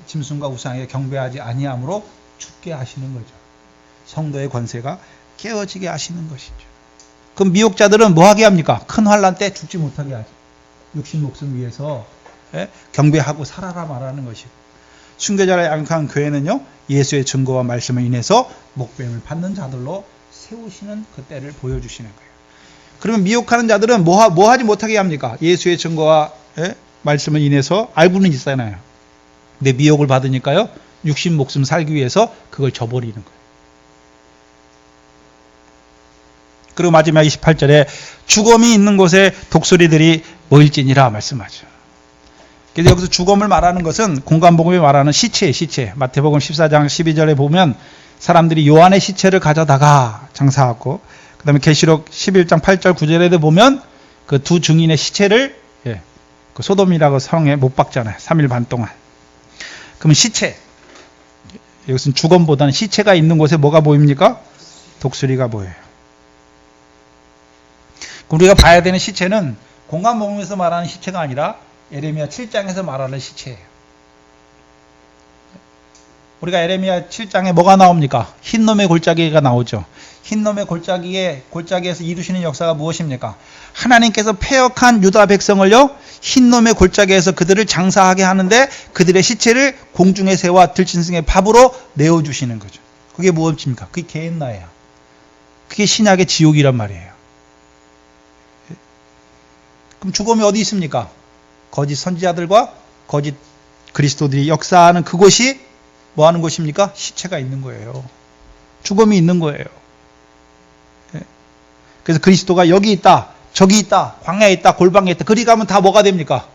짐승과 우상에게 경배하지 아니함으로 죽게 하시는 거죠. 성도의 권세가 깨어지게 하시는 것이죠. 그럼 미혹자들은 뭐 하게 합니까? 큰 환난 때 죽지 못하게 하죠. 육신 목숨 위해서 경배하고 살아라 말하는 것이고, 순교자를 양육한 교회는요 예수의 증거와 말씀을 인해서 목배임을 받는 자들로 세우시는 그 때를 보여주시는 거예요. 그러면 미혹하는 자들은 뭐 하지 못하게 합니까? 예수의 증거와 말씀을 인해서 알고는 있잖아요. 근데 미혹을 받으니까요 육신 목숨 살기 위해서 그걸 저버리는 거예요. 그리고 마지막 28절에 죽음이 있는 곳에 독수리들이 모일지니라 말씀하죠. 그래서 여기서 죽음을 말하는 것은 공간복음이 말하는 시체예요. 시체. 마태복음 14장 12절에 보면 사람들이 요한의 시체를 가져다가 장사하고, 그 다음에 계시록 11장 8절 9절에도 보면 그 두 증인의 시체를 그 소돔이라고 성에 못 박잖아요. 3일 반 동안. 그러면 시체. 여기서는 죽음보다는 시체가 있는 곳에 뭐가 보입니까? 독수리가 보여요. 우리가 봐야 되는 시체는 공간복음에서 말하는 시체가 아니라 에레미야 7장에서 말하는 시체예요. 우리가 에레미야 7장에 뭐가 나옵니까? 흰놈의 골짜기가 나오죠. 흰놈의 골짜기에서 이루시는 역사가 무엇입니까? 하나님께서 패역한 유다 백성을요 흰놈의 골짜기에서 그들을 장사하게 하는데 그들의 시체를 공중의 새와 들짐승의 밥으로 내어주시는 거죠. 그게 무엇입니까? 그게 게헨나예요. 그게 신약의 지옥이란 말이에요. 그럼 죽음이 어디 있습니까? 거짓 선지자들과 거짓 그리스도들이 역사하는 그곳이 뭐 하는 곳입니까? 시체가 있는 거예요. 죽음이 있는 거예요. 그래서 그리스도가 여기 있다, 저기 있다, 광야에 있다, 골방에 있다. 그리 가면 다 뭐가 됩니까?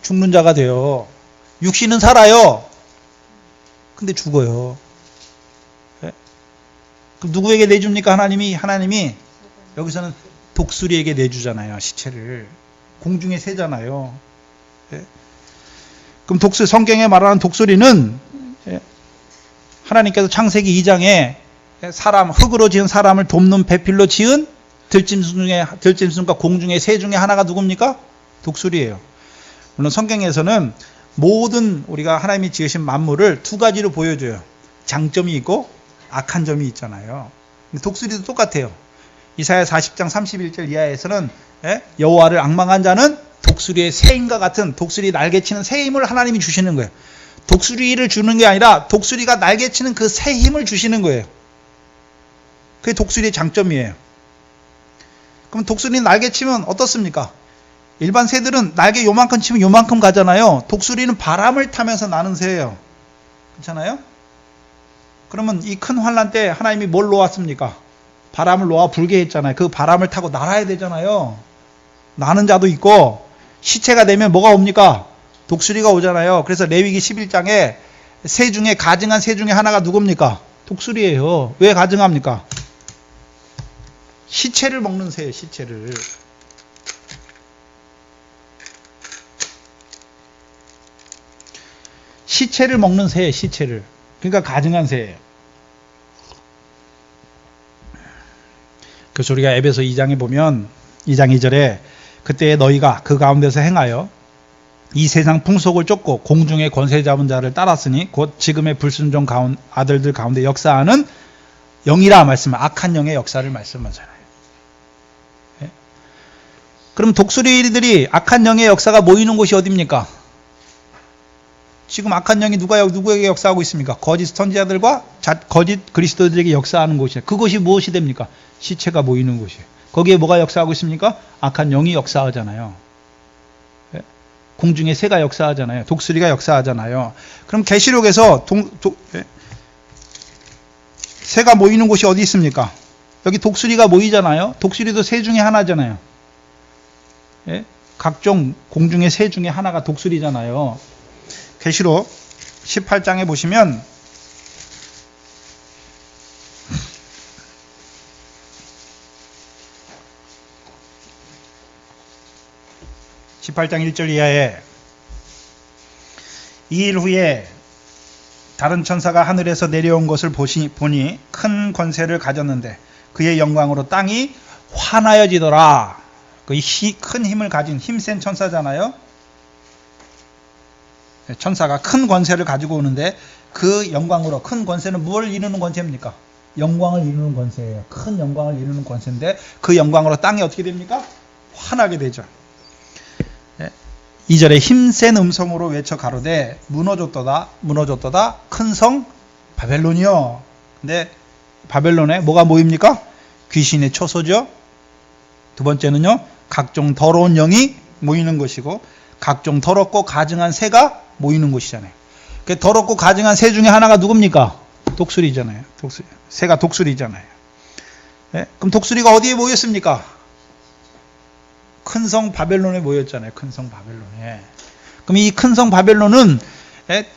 죽는 자가 돼요. 육신은 살아요. 근데 죽어요. 그럼 누구에게 내줍니까? 하나님이 여기서는 독수리에게 내주잖아요. 시체를. 공중에 새잖아요. 그럼 성경에 말하는 독수리는 하나님께서 창세기 2장에 흙으로 지은 사람을 돕는 배필로 지은 들짐승과 공중의 새 중에 하나가 누굽니까? 독수리예요. 물론 성경에서는 모든 우리가 하나님이 지으신 만물을 두 가지로 보여줘요. 장점이 있고 악한 점이 있잖아요. 근데 독수리도 똑같아요. 이사야 40장 31절 이하에서는 여호와를 앙망한 자는 독수리의 새임과 같은 독수리 날개치는 새 힘을 하나님이 주시는 거예요. 독수리를 주는 게 아니라 독수리가 날개치는 그 새 힘을 주시는 거예요. 그게 독수리의 장점이에요. 그럼 독수리 날개치면 어떻습니까? 일반 새들은 날개 요만큼 치면 요만큼 가잖아요. 독수리는 바람을 타면서 나는 새예요. 그렇잖아요? 그러면 이 큰 환난 때 하나님이 뭘 놓았습니까? 바람을 놓아 불게 했잖아요. 그 바람을 타고 날아야 되잖아요. 나는 자도 있고 시체가 되면 뭐가 옵니까? 독수리가 오잖아요. 그래서 레위기 11장에 가증한 새 중에 하나가 누굽니까? 독수리예요. 왜 가증합니까? 시체를 먹는 새예요. 시체를. 시체를 먹는 새예요. 시체를. 그러니까 가증한 새예요. 그래서 우리가 에베소 2장에 보면 2장 2절에 그때 너희가 그 가운데서 행하여 이 세상 풍속을 쫓고 공중의 권세 잡은 자를 따랐으니 곧 지금의 불순종 아들들 가운데 역사하는 영이라 악한 영의 역사를 말씀하잖아요. 그럼 독수리들이 악한 영의 역사가 모이는 곳이 어디입니까? 지금 악한 영이 누구에게 역사하고 있습니까? 거짓 선지자들과 거짓 그리스도들에게 역사하는 곳이에요. 그곳이 무엇이 됩니까? 시체가 모이는 곳이에요. 거기에 뭐가 역사하고 있습니까? 악한 영이 역사하잖아요. 공중의 새가 역사하잖아요. 독수리가 역사하잖아요. 그럼 계시록에서 새가 모이는 곳이 어디 있습니까? 여기 독수리가 모이잖아요. 독수리도 새 중에 하나잖아요. 예? 각종 공중의 새 중에 하나가 독수리잖아요. 계시록 18장에 보시면 18장 1절 이하에 2일 후에 다른 천사가 하늘에서 내려온 것을 보니 큰 권세를 가졌는데 그의 영광으로 땅이 환하여지더라. 그 큰 힘을 가진 힘센 천사잖아요. 천사가 큰 권세를 가지고 오는데 그 영광으로, 큰 권세는 무엇을 이루는 권세입니까? 영광을 이루는 권세예요. 큰 영광을 이루는 권세인데 그 영광으로 땅이 어떻게 됩니까? 환하게 되죠. 2절에 힘센 음성으로 외쳐 가로되 무너졌도다 무너졌도다 큰 성 바벨론이요. 근데 바벨론에 뭐가 모입니까? 귀신의 초소죠. 두 번째는요, 각종 더러운 영이 모이는 것이고 각종 더럽고 가증한 새가 모이는 곳이잖아요. 그 더럽고 가증한 새 중에 하나가 누굽니까? 독수리잖아요. 독수리. 새가 독수리잖아요. 네? 그럼 독수리가 어디에 모였습니까? 큰 성 바벨론에 모였잖아요. 큰 성 바벨론에. 그럼 이 큰 성 바벨론은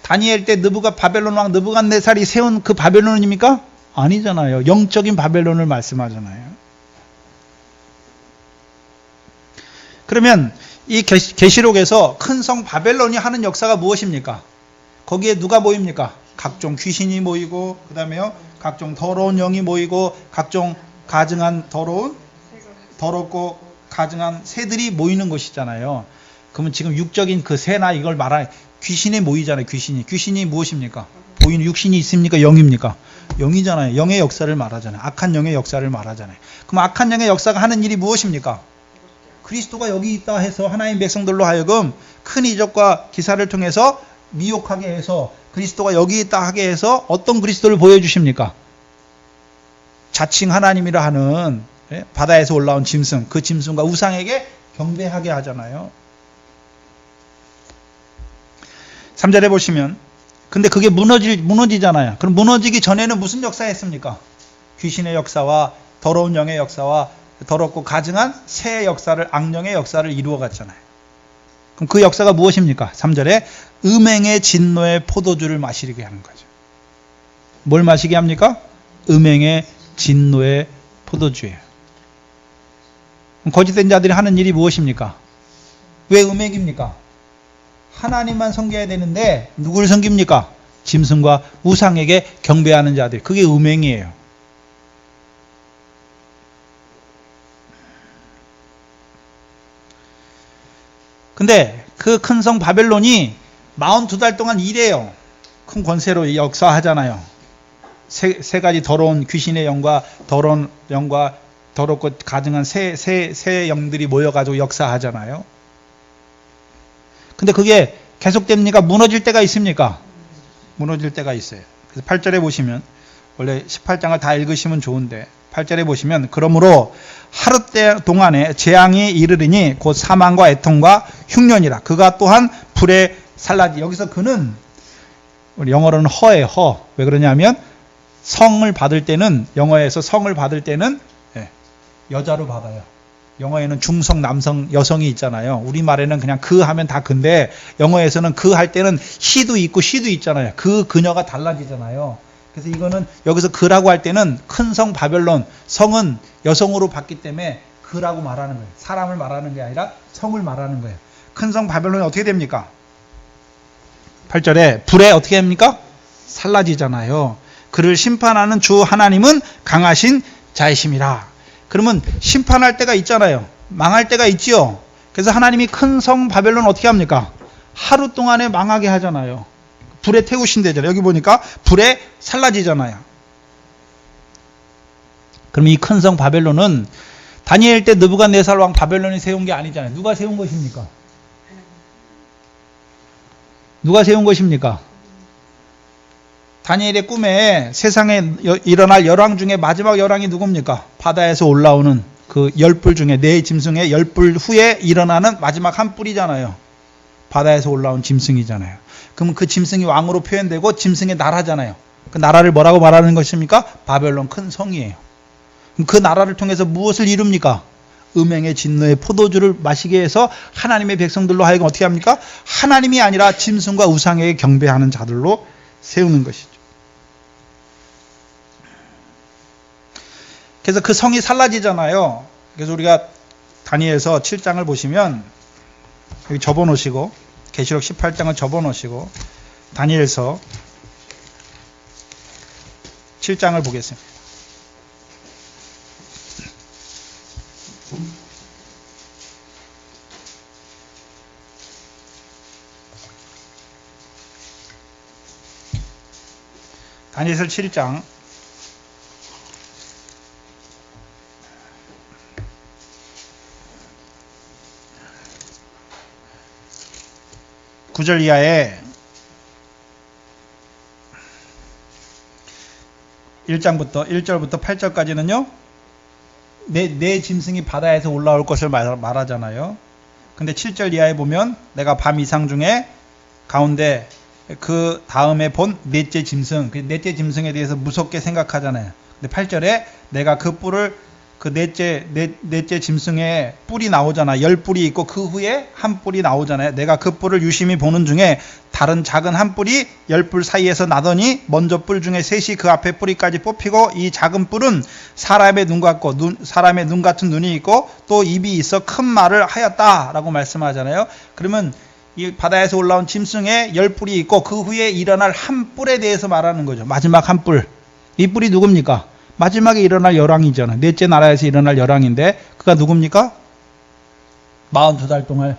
다니엘 때 바벨론 왕 느부갓네살이 세운 그 바벨론입니까? 아니잖아요. 영적인 바벨론을 말씀하잖아요. 그러면 이 계시록에서 큰 성 바벨론이 하는 역사가 무엇입니까? 거기에 누가 모입니까? 각종 귀신이 모이고, 그 다음에요, 각종 더러운 영이 모이고, 각종 가증한 더럽고 가증한 새들이 모이는 것이잖아요. 그러면 지금 육적인 그 새나 이걸 말하는 귀신에 모이잖아요. 귀신이 무엇입니까? 보이는 육신이 있습니까? 영입니까? 영이잖아요. 영의 역사를 말하잖아요. 악한 영의 역사를 말하잖아요. 그럼 악한 영의 역사가 하는 일이 무엇입니까? 그리스도가 여기 있다 해서 하나님 백성들로 하여금 큰 이적과 기사를 통해서 미혹하게 해서 그리스도가 여기 있다 하게 해서 어떤 그리스도를 보여주십니까? 자칭 하나님이라 하는 바다에서 올라온 짐승, 그 짐승과 우상에게 경배하게 하잖아요. 3절에 보시면, 근데 그게 무너지잖아요. 그럼 무너지기 전에는 무슨 역사였습니까? 귀신의 역사와 더러운 영의 역사와 더럽고 가증한 새의 역사를, 악령의 역사를 이루어 갔잖아요. 그럼 그 역사가 무엇입니까? 3절에 음행의 진노의 포도주를 마시게 하는 거죠. 뭘 마시게 합니까? 음행의 진노의 포도주예요. 그럼 거짓된 자들이 하는 일이 무엇입니까? 왜 음행입니까? 하나님만 섬겨야 되는데 누구를 섬깁니까? 짐승과 우상에게 경배하는 자들. 그게 음행이에요. 근데 그 큰 성 바벨론이 42달 동안 일해요. 큰 권세로 역사하잖아요. 세 가지 더러운 귀신의 영과 더러운 영과 더럽고 가증한 새 영들이 모여가지고 역사하잖아요. 근데 그게 계속됩니까? 무너질 때가 있습니까? 무너질 때가 있어요. 그래서 8절에 보시면, 원래 18장을 다 읽으시면 좋은데 8절에 보시면, 그러므로 하루 때 동안에 재앙이 이르리니 곧 사망과 애통과 흉년이라. 그가 또한 불에 살라지. 여기서 그는 우리 영어로는 허예요. 허. 왜 그러냐면 성을 받을 때는, 영어에서 성을 받을 때는 여자로 받아요. 영어에는 중성, 남성, 여성이 있잖아요. 우리말에는 그냥 그 하면 다 근데 영어에서는 그 할 때는 he도 있고 she도 있잖아요. 그녀가 달라지잖아요. 그래서 이거는 여기서 그라고 할 때는 큰 성 바벨론, 성은 여성으로 받기 때문에 그라고 말하는 거예요. 사람을 말하는 게 아니라 성을 말하는 거예요. 큰 성 바벨론이 어떻게 됩니까? 8절에 불에 어떻게 합니까? 살라지잖아요. 그를 심판하는 주 하나님은 강하신 자이심이라. 그러면 심판할 때가 있잖아요. 망할 때가 있지요. 그래서 하나님이 큰 성 바벨론 어떻게 합니까? 하루 동안에 망하게 하잖아요. 불에 태우신대잖아요. 여기 보니까 불에 살라지잖아요. 그럼 이 큰 성 바벨론은 다니엘 때 느부갓네살 왕 바벨론이 세운 게 아니잖아요. 누가 세운 것입니까? 누가 세운 것입니까? 다니엘의 꿈에 세상에 일어날 열왕 중에 마지막 열왕이 누굽니까? 바다에서 올라오는 그 10뿔 중에, 네 짐승의 10뿔 후에 일어나는 마지막 한 뿔이잖아요. 바다에서 올라온 짐승이잖아요. 그럼 그 짐승이 왕으로 표현되고 짐승의 나라잖아요. 그 나라를 뭐라고 말하는 것입니까? 바벨론 큰 성이에요. 그럼 그 나라를 통해서 무엇을 이룹니까? 음행의 진노의 포도주를 마시게 해서 하나님의 백성들로 하여금 어떻게 합니까? 하나님이 아니라 짐승과 우상에게 경배하는 자들로 세우는 것이죠. 그래서 그 성이 살라지잖아요. 그래서 우리가 다니엘서 7장을 보시면 여기 접어놓으시고 계시록 18장을 접어놓으시고 다니엘서 7장을 보겠습니다. 다니엘서 7장 9절 이하에 1절부터 8절까지는요. 내 짐승이 바다에서 올라올 것을 말하잖아요. 근데 7절 이하에 보면 내가 밤 이상 중에 가운데 그 다음에 본 넷째 짐승, 그 넷째 짐승에 대해서 무섭게 생각하잖아요. 근데 8절에 내가 그 뿔을 그 넷째 짐승의 뿔이 나오잖아. 10뿔이 있고 그 후에 한 뿔이 나오잖아요. 내가 그 뿔을 유심히 보는 중에 다른 작은 한 뿔이 10뿔 사이에서 나더니 먼저 뿔 중에 셋이 그 앞에 뿌리까지 뽑히고 이 작은 뿔은 사람의 눈 같은 눈이 있고 또 입이 있어 큰 말을 하였다라고 말씀하잖아요. 그러면 이 바다에서 올라온 짐승에 10뿔이 있고 그 후에 일어날 한 뿔에 대해서 말하는 거죠. 마지막 한 뿔. 이 뿔이 누굽니까? 마지막에 일어날 열왕이잖아요. 넷째 나라에서 일어날 열왕인데 그가 누굽니까? 42달 동안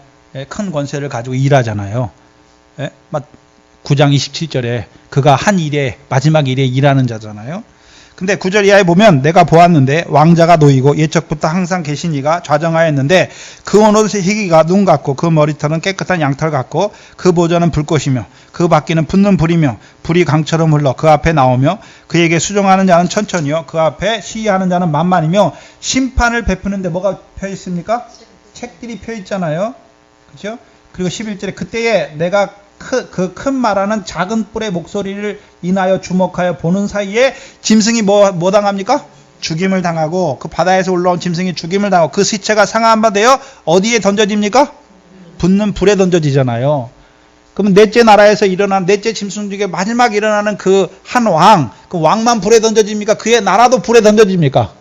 큰 권세를 가지고 일하잖아요. 9장 27절에 그가 한 일에 마지막 일에 일하는 자잖아요. 근데 9절 이하에 보면 내가 보았는데 왕자가 놓이고 예적부터 항상 계신 이가 좌정하였는데 그 옷의 희기가 눈 같고 그 머리털은 깨끗한 양털 같고 그 보좌는 불꽃이며 그 바퀴는 붙는 불이며 불이 강처럼 흘러 그 앞에 나오며 그에게 수종하는 자는 천천히요 그 앞에 시위하는 자는 만만이며 심판을 베푸는데 뭐가 펴 있습니까? 책들이 펴 있잖아요. 그렇죠? 그리고 11절에 그때에 내가 그 큰 말하는 작은 뿔의 목소리를 인하여 주목하여 보는 사이에 짐승이 뭐 당합니까? 죽임을 당하고 그 바다에서 올라온 짐승이 죽임을 당하고 그 시체가 상한 바 되어 어디에 던져집니까? 붙는 불에 던져지잖아요. 그러면 넷째 나라에서 일어난 넷째 짐승 중에 마지막 일어나는 그 한 왕, 그 왕만 불에 던져집니까? 그의 나라도 불에 던져집니까?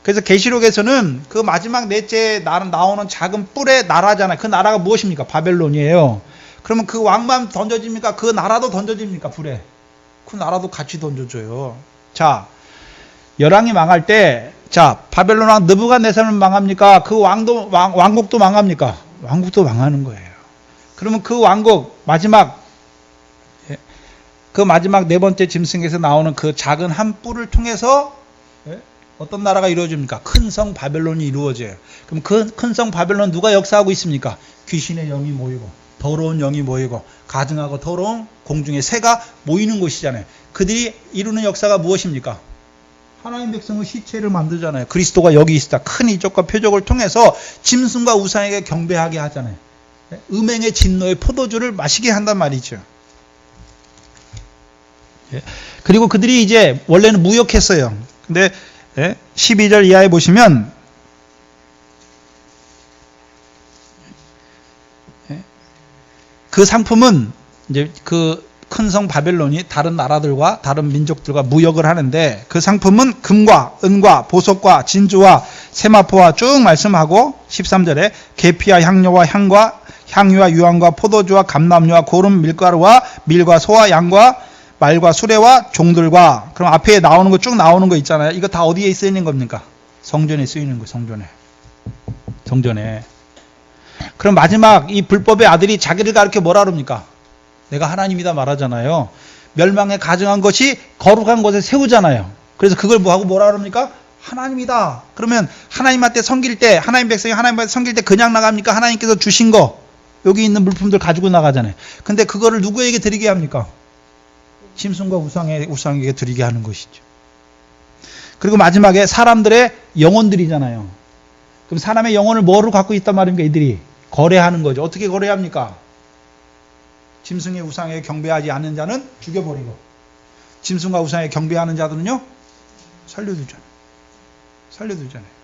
그래서 계시록에서는 그 마지막 넷째 나오는 작은 뿔의 나라잖아요. 그 나라가 무엇입니까? 바벨론이에요. 그러면 그 왕만 던져집니까? 그 나라도 던져집니까? 불에. 그 나라도 같이 던져줘요. 자, 열왕이 망할 때, 자, 바벨론 왕 느부갓네살은 망합니까? 그 왕국도 망합니까? 왕국도 망하는 거예요. 그러면 그 왕국 마지막 네 번째 짐승에서 나오는 그 작은 한 뿔을 통해서 어떤 나라가 이루어집니까? 큰 성 바벨론이 이루어져요. 그럼 그 큰 성 바벨론 누가 역사하고 있습니까? 귀신의 영이 모이고 더러운 영이 모이고 가증하고 더러운 공중의 새가 모이는 곳이잖아요. 그들이 이루는 역사가 무엇입니까? 하나님 백성의 시체를 만들잖아요. 그리스도가 여기 있다. 큰 이적과 표적을 통해서 짐승과 우상에게 경배하게 하잖아요. 음행의 진노의 포도주를 마시게 한단 말이죠. 그리고 그들이 이제 원래는 무역했어요. 근데 12절 이하에 보시면 그 상품은 이제 그 큰 성 바벨론이 다른 나라들과 다른 민족들과 무역을 하는데 그 상품은 금과 은과 보석과 진주와 세마포와 쭉 말씀하고 13절에 계피와 향료와 향유와 유황과 포도주와 감람류와 고름 밀가루와 밀과 소와 양과 말과 수레와 종들과 그럼 앞에 나오는 거 쭉 나오는 거 있잖아요. 이거 다 어디에 쓰이는 겁니까? 성전에 쓰이는 거예요. 성전에. 그럼 마지막 이 불법의 아들이 자기를 가르쳐 뭐라 그럽니까? 내가 하나님이다 말하잖아요. 멸망에 가증한 것이 거룩한 곳에 세우잖아요. 그래서 그걸 뭐라 그럽니까? 하나님이다. 그러면 하나님한테 섬길 때 하나님 백성이 하나님한테 섬길 때 그냥 나갑니까? 하나님께서 주신 거 여기 있는 물품들 가지고 나가잖아요. 근데 그거를 누구에게 드리게 합니까? 짐승과 우상에게 드리게 하는 것이죠. 그리고 마지막에 사람들의 영혼들이잖아요. 그럼 사람의 영혼을 뭐로 갖고 있단 말입니까? 이들이 거래하는 거죠. 어떻게 거래합니까? 짐승의 우상에 경배하지 않는 자는 죽여버리고, 짐승과 우상에 경배하는 자들은요 살려두잖아요. 살려두잖아요.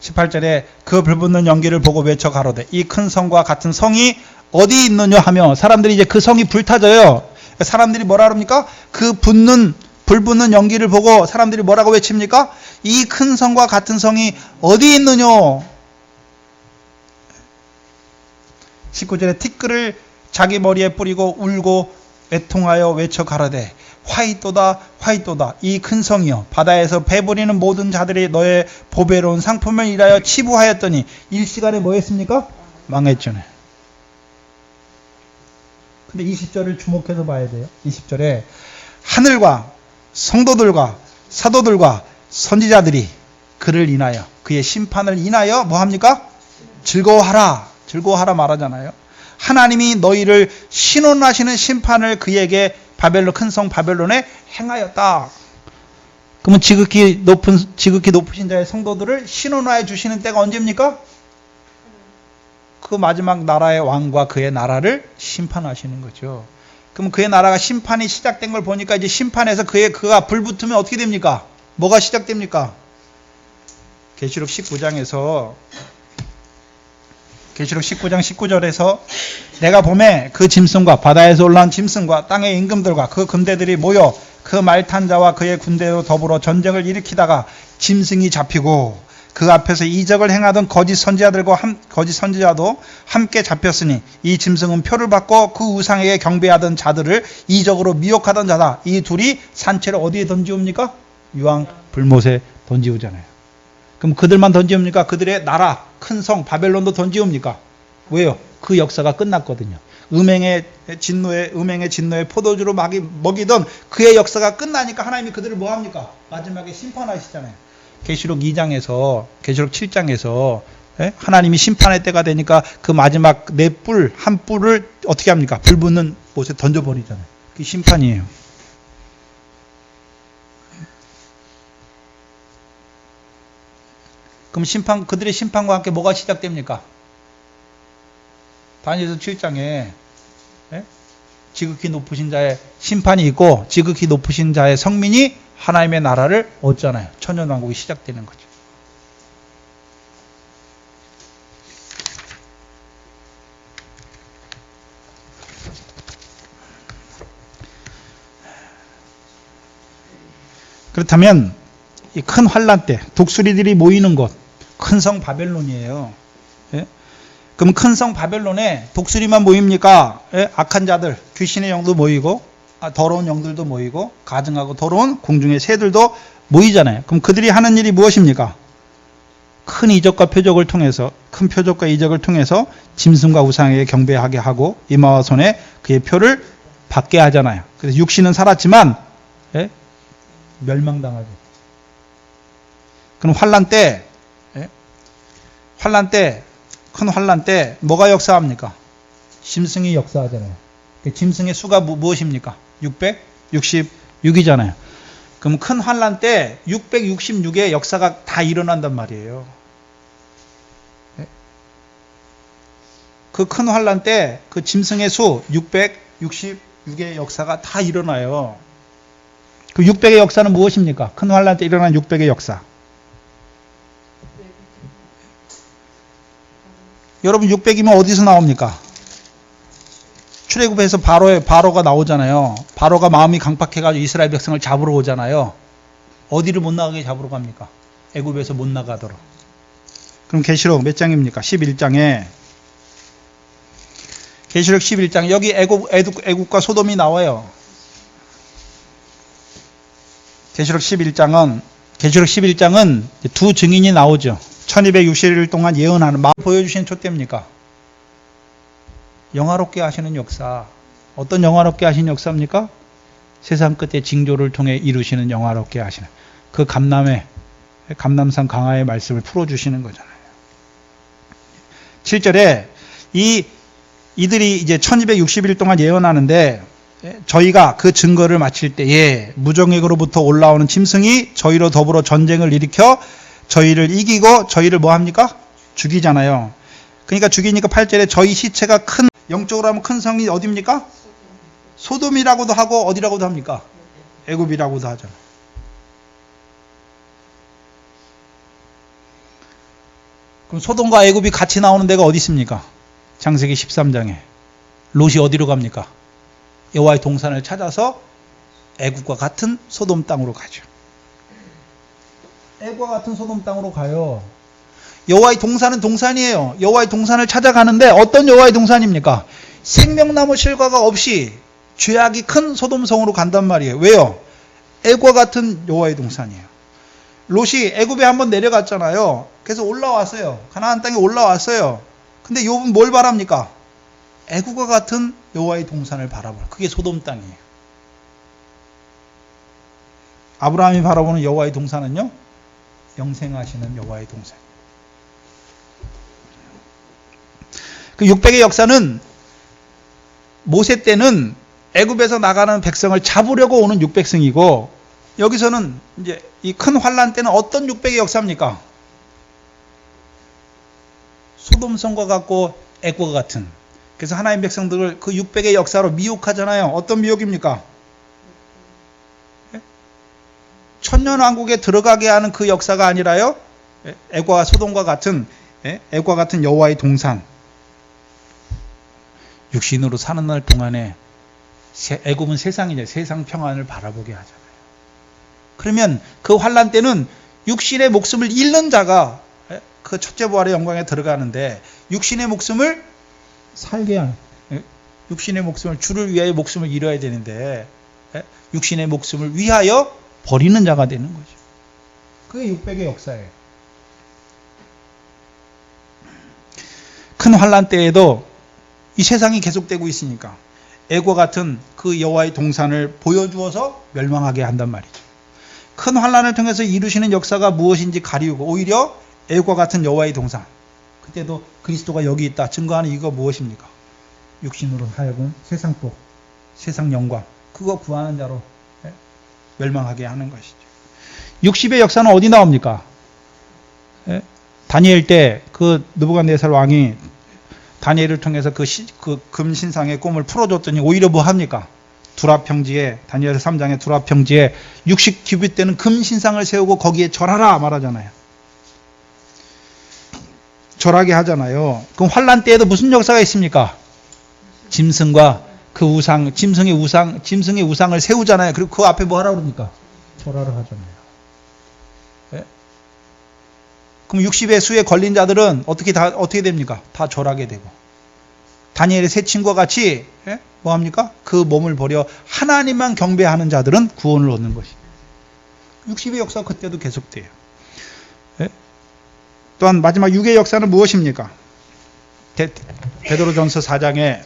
18절에 그 불붙는 연기를 보고 외쳐 가로되 이 큰 성과 같은 성이 어디 있느냐 하며, 사람들이 이제 그 성이 불타져요. 사람들이 뭐라 그럽니까? 그 불붙는 연기를 보고 사람들이 뭐라고 외칩니까? 이 큰 성과 같은 성이 어디 있느냐. 19절에 티끌을 자기 머리에 뿌리고 울고 애통하여 외쳐 가로되 화이또다 화이또다 이 큰 성이여, 바다에서 배부리는 모든 자들이 너의 보배로운 상품을 일하여 치부하였더니 일시간에 뭐 했습니까? 망했잖아요. 근데 20절을 주목해서 봐야 돼요. 20절에 하늘과 성도들과 사도들과 선지자들이 그를 인하여, 그의 심판을 인하여 뭐 합니까? 즐거워하라. 즐거워하라 말하잖아요. 하나님이 너희를 신원하시는 심판을 그에게 바벨론, 큰 성 바벨론에 행하였다. 그러면 지극히 높으신 자의 성도들을 신원하여 주시는 때가 언제입니까? 그 마지막 나라의 왕과 그의 나라를 심판하시는 거죠. 그럼 그의 나라가 심판이 시작된 걸 보니까 이제 심판에서 그가 불붙으면 어떻게 됩니까? 뭐가 시작됩니까? 계시록 19장 19절에서 내가 봄에 그 짐승과 바다에서 올라온 짐승과 땅의 임금들과 그 군대들이 모여 그 말 탄 자와 그의 군대로 더불어 전쟁을 일으키다가 짐승이 잡히고 그 앞에서 이적을 행하던 거짓 선지자도 함께 잡혔으니 이 짐승은 표를 받고 그 우상에게 경배하던 자들을 이적으로 미혹하던 자다. 이 둘이 산채를 어디에 던지옵니까? 유황 불못에 던지우잖아요. 그럼 그들만 던지옵니까? 그들의 나라 큰 성 바벨론도 던지옵니까? 왜요? 그 역사가 끝났거든요. 음행의 진노에 포도주로 먹이던 그의 역사가 끝나니까 하나님이 그들을 뭐 합니까? 마지막에 심판하시잖아요. 계시록 7장에서 하나님이 심판의 때가 되니까 그 마지막 한 뿔을 어떻게 합니까? 불 붙는 곳에 던져버리잖아요. 그게 심판이에요. 그럼 그들의 심판과 함께 뭐가 시작됩니까? 다니엘서 7장에 지극히 높으신 자의 심판이 있고 지극히 높으신 자의 성민이 하나님의 나라를 얻잖아요. 천년왕국이 시작되는 거죠. 그렇다면 이 큰 환란 때 독수리들이 모이는 곳, 큰 성 바벨론이에요. 예? 그럼 큰 성 바벨론에 독수리만 모입니까? 예? 악한 자들, 귀신의 영도 모이고 더러운 영들도 모이고 가증하고 더러운 공중의 새들도 모이잖아요. 그럼 그들이 하는 일이 무엇입니까? 큰 이적과 표적을 통해서, 큰 표적과 이적을 통해서 짐승과 우상에게 경배하게 하고 이마와 손에 그의 표를 받게 하잖아요. 그래서 육신은 살았지만 멸망당하죠. 그럼 환란 때, 큰 환란 때 뭐가 역사합니까? 짐승이 역사하잖아요. 짐승의 수가 무엇입니까? 666이잖아요. 그럼 큰 환란 때 666의 역사가 다 일어난단 말이에요. 그 큰 환란 때 그 짐승의 수 666의 역사가 다 일어나요. 그 600의 역사는 무엇입니까? 큰 환란 때 일어난 600의 역사. 여러분 600이면 어디서 나옵니까? 출애굽에서 바로가 나오잖아요. 바로가 마음이 강팍해가지고 이스라엘 백성을 잡으러 오잖아요. 어디를 못 나가게 잡으러 갑니까? 애굽에서 못 나가도록. 그럼 계시록 몇 장입니까? 11장에 계시록 11장 여기 애굽과 소돔이 나와요. 계시록 11장은 두 증인이 나오죠. 1260일 동안 예언하는 막 보여주신 촛대입니까? 영화롭게 하시는 역사. 어떤 영화롭게 하시는 역사입니까? 세상 끝에 징조를 통해 이루시는 영화롭게 하시는 그 감람산 강화의 말씀을 풀어주시는 거잖아요. 7절에 이들이 이제 1260일 동안 예언하는데 저희가 그 증거를 마칠 때에 무정액으로부터 올라오는 짐승이 저희로 더불어 전쟁을 일으켜 저희를 이기고 저희를 뭐 합니까? 죽이잖아요. 그러니까 죽이니까 8절에 저희 시체가 큰, 영적으로 하면 큰 성이 어디입니까? 소돔이라고도 하고 어디라고도 합니까? 애굽이라고도 하잖아요. 그럼 소돔과 애굽이 같이 나오는 데가 어디 있습니까? 창세기 13장에. 롯이 어디로 갑니까? 여호와의 동산을 찾아서 애굽과 같은 소돔 땅으로 가죠. 애굽과 같은 소돔 땅으로 가요. 여호와의 동산은 동산이에요. 여호와의 동산을 찾아가는데 어떤 여호와의 동산입니까? 생명나무 실과가 없이 죄악이 큰 소돔성으로 간단 말이에요. 왜요? 애굽과 같은 여호와의 동산이에요. 롯이 애굽에 한번 내려갔잖아요. 그래서 올라왔어요. 가나안 땅에 올라왔어요. 근데 욥은 뭘 바랍니까? 애굽과 같은 여호와의 동산을 바라봐요. 그게 소돔 땅이에요. 아브라함이 바라보는 여호와의 동산은요, 영생하시는 여호와의 동산. 그 600의 역사는 모세 때는 애굽에서 나가는 백성을 잡으려고 오는 600승이고, 여기서는 이제 이 큰 환란 때는 어떤 600의 역사입니까? 소돔성과 같고 애굽과 같은. 그래서 하나님 백성들을 그 600의 역사로 미혹하잖아요. 어떤 미혹입니까? 천년왕국에 들어가게 하는 그 역사가 아니라요, 애굽과 소돔과 같은, 애굽과 같은 여호와의 동산. 육신으로 사는 날 동안에 애굽은 세상이죠. 세상 평안을 바라보게 하잖아요. 그러면 그 환란 때는 육신의 목숨을 잃는 자가 그 첫째 부활의 영광에 들어가는데, 육신의 목숨을 살게 하는, 육신의 목숨을, 주를 위하여 목숨을 잃어야 되는데 육신의 목숨을 위하여 버리는 자가 되는 거죠. 그게 600의 역사예요. 큰 환란 때에도 이 세상이 계속되고 있으니까 애굽과 같은 그 여호와의 동산을 보여주어서 멸망하게 한단 말이죠. 큰 환란을 통해서 이루시는 역사가 무엇인지 가리우고, 오히려 애굽과 같은 여호와의 동산, 그때도 그리스도가 여기 있다 증거하는 이거 무엇입니까? 육신으로 하여금 세상 복, 세상 영광, 그거 구하는 자로 멸망하게 하는 것이죠. 60의 역사는 어디 나옵니까? 다니엘 때 그 느부갓네살 왕이 다니엘을 통해서 그 금신상의 꿈을 풀어줬더니 오히려 뭐 합니까? 두랍평지에, 다니엘 3장의 두랍평지에 60규빗 되는 금신상을 세우고 거기에 절하라 말하잖아요. 절하게 하잖아요. 그럼 환란 때에도 무슨 역사가 있습니까? 짐승과 그 우상, 짐승의 우상을 세우잖아요. 그리고 그 앞에 뭐 하라고 그럽니까? 절하라 하잖아요. 네? 그럼 60의 수에 걸린 자들은 어떻게 됩니까? 다 절하게 되고, 다니엘의 세 친구와 같이 뭐 합니까? 그 몸을 버려 하나님만 경배하는 자들은 구원을 얻는 것입니다. 60의 역사가 그때도 계속돼요. 네? 또한 마지막 6의 역사는 무엇입니까? 베드로전서 4장에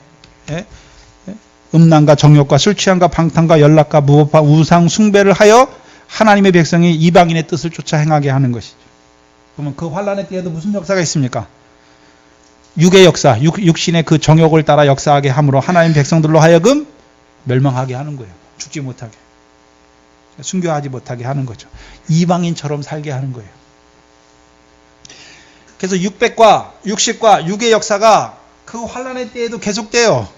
음란과 정욕과 술 취함과 방탕과 연락과 무법과 우상 숭배를 하여 하나님의 백성이 이방인의 뜻을 쫓아 행하게 하는 것이죠. 그러면 그 환란의 때에도 무슨 역사가 있습니까? 6의 역사, 육신의 그 정욕을 따라 역사하게 함으로 하나님 백성들로 하여금 멸망하게 하는 거예요. 죽지 못하게, 순교하지 못하게 하는 거죠. 이방인처럼 살게 하는 거예요. 그래서 600과 60과 6의 역사가 그 환란의 때에도 계속돼요.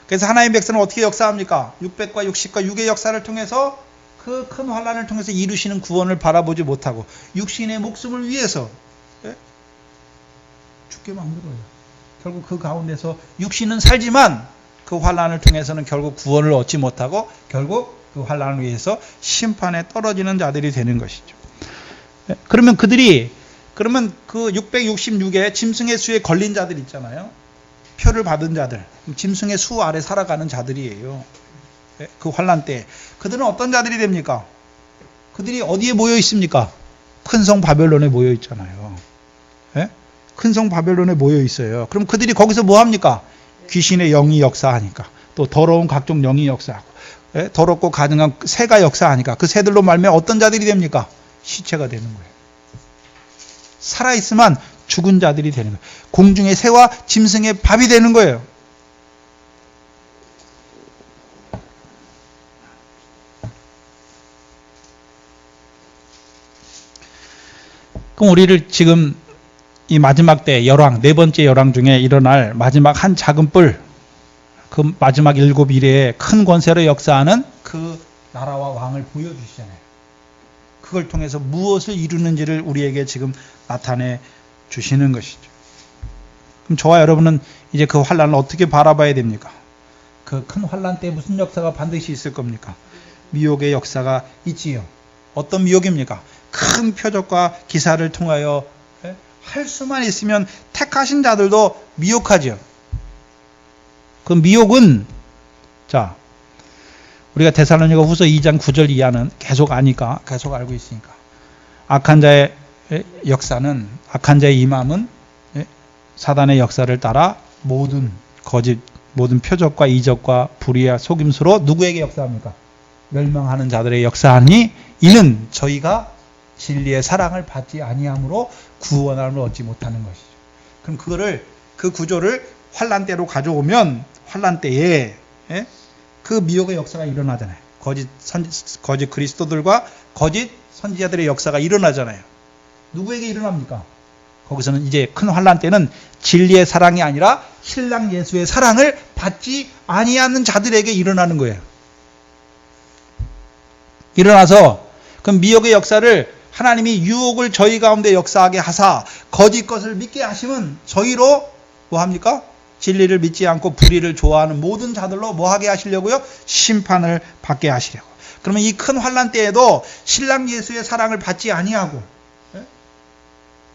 그래서 하나님 백성은 어떻게 역사합니까? 600과 60과 6의 역사를 통해서 그 큰 환란을 통해서 이루시는 구원을 바라보지 못하고 육신의 목숨을 위해서 죽게 만들어요. 결국 그 가운데서 육신은 살지만 그 환란을 통해서는 결국 구원을 얻지 못하고 결국 그 환란을 위해서 심판에 떨어지는 자들이 되는 것이죠. 그러면 그 666의 짐승의 수에 걸린 자들 있잖아요. 표를 받은 자들, 짐승의 수 아래 살아가는 자들이에요. 그 환란 때 그들은 어떤 자들이 됩니까? 그들이 어디에 모여 있습니까? 큰 성 바벨론에 모여 있잖아요. 큰 성 바벨론에 모여 있어요. 그럼 그들이 거기서 뭐 합니까? 귀신의 영이 역사하니까, 또 더러운 각종 영이 역사하고, 더럽고 가증한 새가 역사하니까 그 새들로 말미암아 어떤 자들이 됩니까? 시체가 되는 거예요. 살아있으면 죽은 자들이 되는 거예요. 공중의 새와 짐승의 밥이 되는 거예요. 그럼 우리를 지금 이 마지막 때 열왕, 네 번째 열왕 중에 일어날 마지막 한 작은 뿔, 그 마지막 7일에 큰 권세로 역사하는 그 나라와 왕을 보여주시잖아요. 그걸 통해서 무엇을 이루는지를 우리에게 지금 나타내 주시는 것이죠. 그럼 저와 여러분은 이제 그 환란을 어떻게 바라봐야 됩니까? 그 큰 환란 때 무슨 역사가 반드시 있을 겁니까? 미혹의 역사가 있지요. 어떤 미혹입니까? 큰 표적과 기사를 통하여 할 수만 있으면 택하신 자들도 미혹하죠. 그 미혹은, 자, 우리가 데살로니가 후서 2장 9절 이하는 계속 아니까, 계속 알고 있으니까. 악한 자의 역사는, 악한 자의 임함은 사단의 역사를 따라 모든 거짓, 모든 표적과 이적과 불의와 속임수로 누구에게 역사합니까? 멸망하는 자들의 역사하니 이는 저희가 진리의 사랑을 받지 아니함으로 구원함을 얻지 못하는 것이죠. 그럼 그거를, 그 구조를 환란 때로 가져오면 환란 때에 그 미혹의 역사가 일어나잖아요. 거짓 그리스도들과 거짓 선지자들의 역사가 일어나잖아요. 누구에게 일어납니까? 거기서는 이제 큰 환란 때는 진리의 사랑이 아니라 신랑 예수의 사랑을 받지 아니하는 자들에게 일어나는 거예요. 일어나서 그 미혹의 역사를 하나님이 유혹을 저희 가운데 역사하게 하사 거짓 것을 믿게 하시면 저희로 뭐 합니까? 진리를 믿지 않고 불의를 좋아하는 모든 자들로 뭐 하게 하시려고요? 심판을 받게 하시려고. 그러면 이 큰 환란 때에도 신랑 예수의 사랑을 받지 아니하고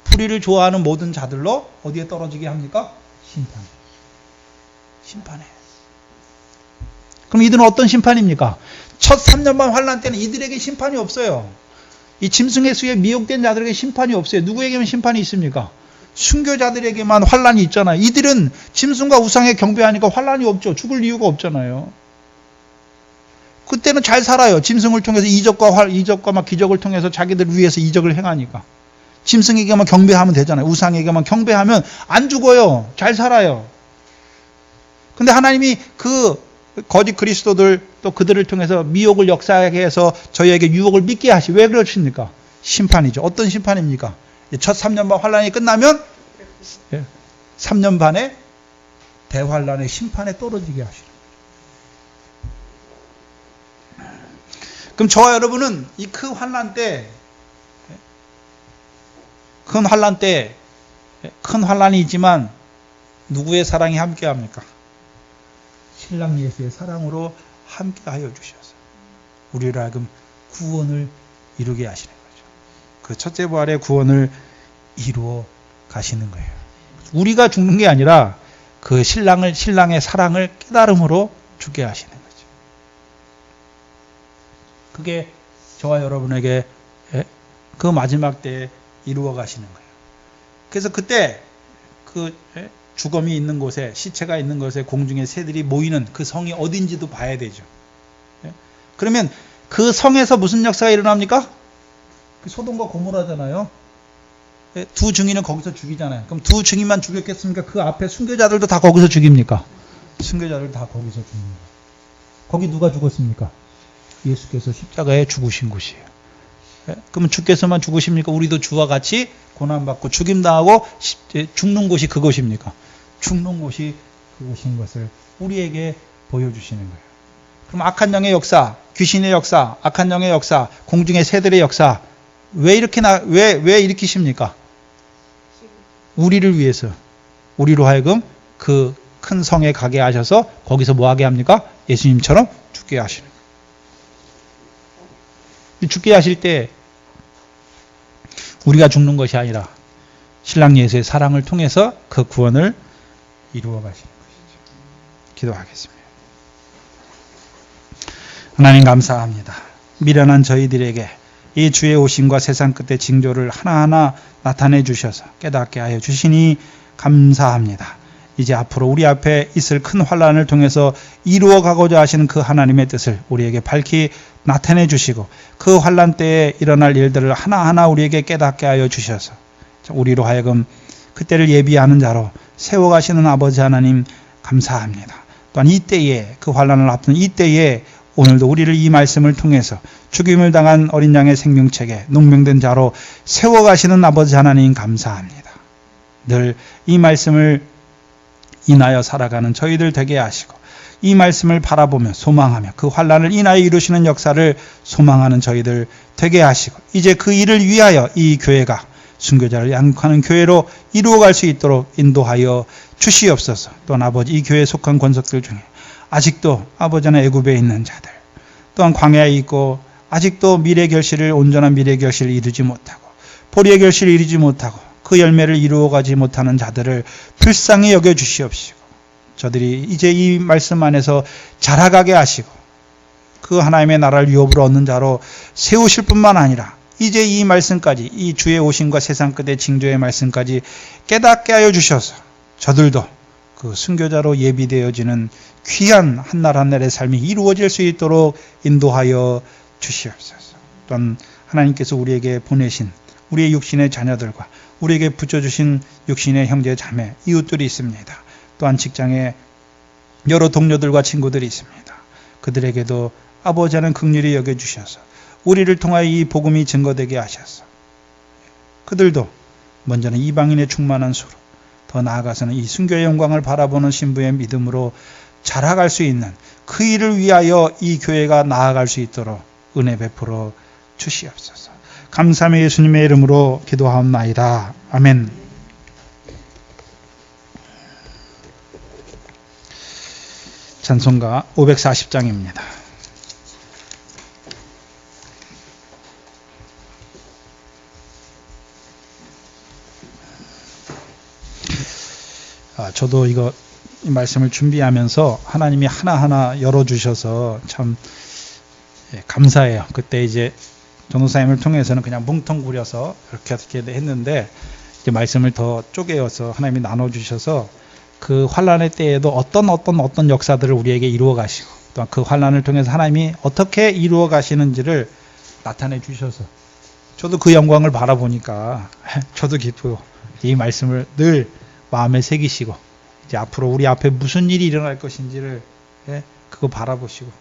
불의를 좋아하는 모든 자들로 어디에 떨어지게 합니까? 심판에. 그럼 이들은 어떤 심판입니까? 첫 3년반 환란 때는 이들에게 심판이 없어요. 이 짐승의 수에 미혹된 자들에게 심판이 없어요. 누구에게만 심판이 있습니까? 순교자들에게만 환란이 있잖아요. 이들은 짐승과 우상에 경배하니까 환란이 없죠. 죽을 이유가 없잖아요. 그때는 잘 살아요. 짐승을 통해서 이적과 막 기적을 통해서 자기들 위해서 이적을 행하니까. 짐승에게만 경배하면 되잖아요. 우상에게만 경배하면 안 죽어요. 잘 살아요. 근데 하나님이 그 거짓 그리스도들 또 그들을 통해서 미혹을 역사하게 해서 저희에게 유혹을 믿게 하시. 왜 그러십니까? 심판이죠. 어떤 심판입니까? 첫 3년반 환란이 끝나면 3년 반에 대환란의 심판에 떨어지게 하시는 거예요. 그럼 저와 여러분은 이 큰 환란 때, 큰 환란이 있지만 누구의 사랑이 함께합니까? 신랑 예수의 사랑으로 함께하여 주셔서 우리를 하여금 구원을 이루게 하시는 거죠. 그 첫째 부활의 구원을 이루어 가시는 거예요. 우리가 죽는 게 아니라 그 신랑의 사랑을 깨달음으로 죽게 하시는 거죠. 그게 저와 여러분에게 그 마지막 때에 이루어 가시는 거예요. 그래서 그때 그 죽음이 있는 곳에, 시체가 있는 곳에 공중의 새들이 모이는 그 성이 어딘지도 봐야 되죠. 그러면 그 성에서 무슨 역사가 일어납니까? 그 소돔과 고모라잖아요. 두 증인은 거기서 죽이잖아요. 그럼 두 증인만 죽였겠습니까? 그 앞에 순교자들도 다 거기서 죽입니까? 순교자들 다 거기서 죽입니다. 거기 누가 죽었습니까? 예수께서 십자가에 죽으신 곳이에요. 그러면 주께서만 죽으십니까? 우리도 주와 같이 고난받고 죽임당하고 죽는 곳이 그곳입니까? 죽는 곳이 그곳인 것을 우리에게 보여주시는 거예요. 그럼 악한 영의 역사, 귀신의 역사, 악한 영의 역사, 공중의 새들의 역사 왜 일으키십니까? 우리를 위해서, 우리로 하여금 그 큰 성에 가게 하셔서 거기서 뭐 하게 합니까? 예수님처럼 죽게 하시는 거예요. 죽게 하실 때 우리가 죽는 것이 아니라 신랑 예수의 사랑을 통해서 그 구원을 이루어 가시는 것이죠. 기도하겠습니다. 하나님 감사합니다. 미련한 저희들에게 이 주의 오심과 세상 끝의 징조를 하나하나 나타내 주셔서 깨닫게 하여 주시니 감사합니다. 이제 앞으로 우리 앞에 있을 큰 환란을 통해서 이루어 가고자 하시는 그 하나님의 뜻을 우리에게 밝히 나타내 주시고 그 환란 때에 일어날 일들을 하나하나 우리에게 깨닫게 하여 주셔서 우리로 하여금 그때를 예비하는 자로 세워가시는 아버지 하나님 감사합니다. 또한 이때에 그 환란을 앞둔 이때에 오늘도 우리를 이 말씀을 통해서 죽임을 당한 어린 양의 생명책에 농명된 자로 세워가시는 아버지 하나님 감사합니다. 늘 이 말씀을 인하여 살아가는 저희들 되게 하시고 이 말씀을 바라보며 소망하며 그 환난을 인하여 이루시는 역사를 소망하는 저희들 되게 하시고 이제 그 일을 위하여 이 교회가 순교자를 양육하는 교회로 이루어갈 수 있도록 인도하여 주시옵소서. 또한 아버지 이 교회에 속한 권속들 중에 아직도 아버지는 애굽에 있는 자들 또한 광야에 있고 아직도 미래 결실을 온전한 미래 결실을 이루지 못하고 보리의 결실을 이루지 못하고 그 열매를 이루어가지 못하는 자들을 불쌍히 여겨 주시옵시고 저들이 이제 이 말씀 안에서 자라가게 하시고 그 하나님의 나라를 유업으로 얻는 자로 세우실 뿐만 아니라 이제 이 말씀까지 이 주의 오심과 세상 끝의 징조의 말씀까지 깨닫게 하여 주셔서 저들도 그 순교자로 예비되어지는 귀한 한날 한날의 삶이 이루어질 수 있도록 인도하여 주시옵소서. 또한 하나님께서 우리에게 보내신 우리의 육신의 자녀들과 우리에게 붙여주신 육신의 형제 자매 이웃들이 있습니다. 또한 직장에 여러 동료들과 친구들이 있습니다. 그들에게도 아버지는 긍휼히 여겨주셔서 우리를 통하여 이 복음이 증거되게 하셔서 그들도 먼저는 이방인의 충만한 수로 더 나아가서는 이 순교의 영광을 바라보는 신부의 믿음으로 자라갈 수 있는 그 일을 위하여 이 교회가 나아갈 수 있도록 은혜 베풀어 주시옵소서. 감사함의 예수님의 이름으로 기도하옵나이다. 아멘. 찬송가 540장입니다. 저도 이 말씀을 준비하면서 하나님이 하나하나 열어주셔서 참 감사해요. 그때 이제 전도사님을 통해서는 그냥 뭉텅구려서 이렇게 했는데 이제 말씀을 더 쪼개어서 하나님이 나눠주셔서 그 환난의 때에도 어떤 역사들을 우리에게 이루어 가시고 또한 그 환난을 통해서 하나님이 어떻게 이루어 가시는지를 나타내 주셔서 저도 그 영광을 바라보니까 저도 기쁘고 이 말씀을 늘 마음에 새기시고 이제 앞으로 우리 앞에 무슨 일이 일어날 것인지를 그거 바라보시고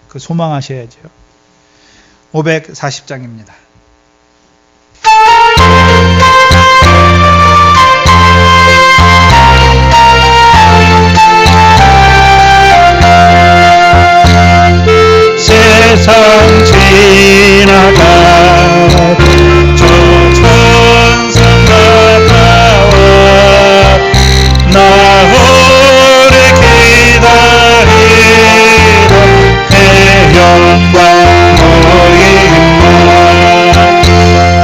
그 소망하셔야죠. 540장입니다. 세상 지나가 저 천상 가까워 나 오래 기다리던 내 영광 모임만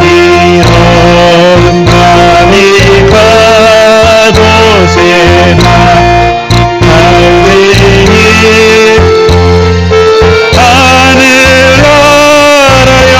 이런 밤이 가도 새나 달리니 하늘 알아요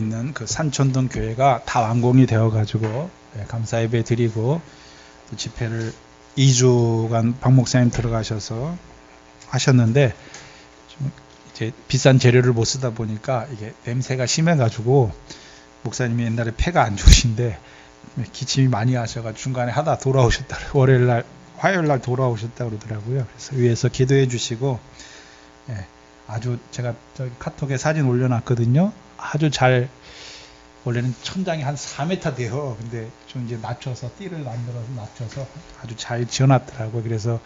있는 그 산촌동 교회가 다 완공이 되어가지고 감사 예배 드리고 또 집회를 2주간 박 목사님 들어가셔서 하셨는데 좀 이제 비싼 재료를 못 쓰다 보니까 이게 냄새가 심해가지고 목사님이 옛날에 폐가 안 좋으신데 기침이 많이 하셔가 중간에 하다 돌아오셨다. 월요일날 화요일날 돌아오셨다 그러더라고요. 그래서 위에서 기도해 주시고 아주 제가 저기 카톡에 사진 올려놨거든요. 아주 잘 원래는 천장이 한 4m 돼요. 근데 좀 이제 낮춰서 띠를 만들어서 낮춰서 아주 잘 지어놨더라고요. 그래서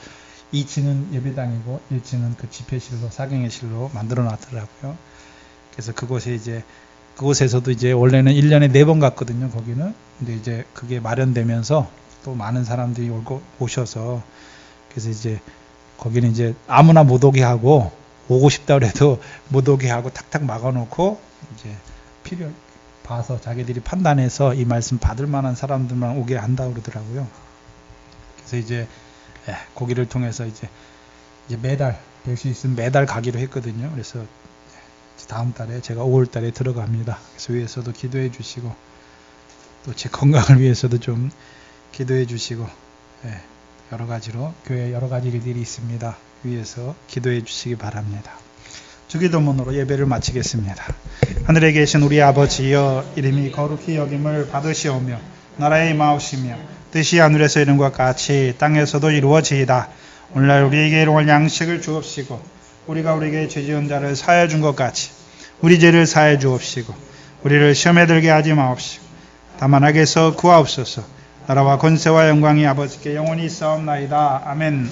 2층은 예배당이고 1층은 그 집회실로 사경회실로 만들어놨더라고요. 그래서 그곳에서도 이제 원래는 1년에 4번 갔거든요. 거기는. 근데 이제 그게 마련되면서 또 많은 사람들이 오셔서 그래서 이제 거기는 이제 아무나 못 오게 하고 오고 싶다 그래도 못 오게 하고 탁탁 막아놓고 이제 필요 봐서 자기들이 판단해서 이 말씀 받을 만한 사람들만 오게 한다고 그러더라고요. 그래서 이제 거기를 통해서 이제 매달 될 수 있으면 매달 가기로 했거든요. 그래서 다음 달에 제가 5월 달에 들어갑니다. 그래서 위에서도 기도해 주시고 또 제 건강을 위해서도 좀 기도해 주시고 여러 가지로 교회에 여러 가지 일들이 있습니다. 위에서 기도해 주시기 바랍니다. 주기도문으로 예배를 마치겠습니다. 하늘에 계신 우리 아버지여 이름이 거룩히 여김을 받으시오며 나라의 임하옵시며 뜻이 하늘에서 이룬 것 같이 땅에서도 이루어지이다. 오늘날 우리에게 일용할 양식을 주옵시고 우리가 우리에게 죄지은 자를 사하여 준 것 같이 우리 죄를 사하여 주옵시고 우리를 시험에 들게 하지 마옵시고 다만 악에서 구하옵소서. 나라와 권세와 영광이 아버지께 영원히 있사옵나이다. 아멘.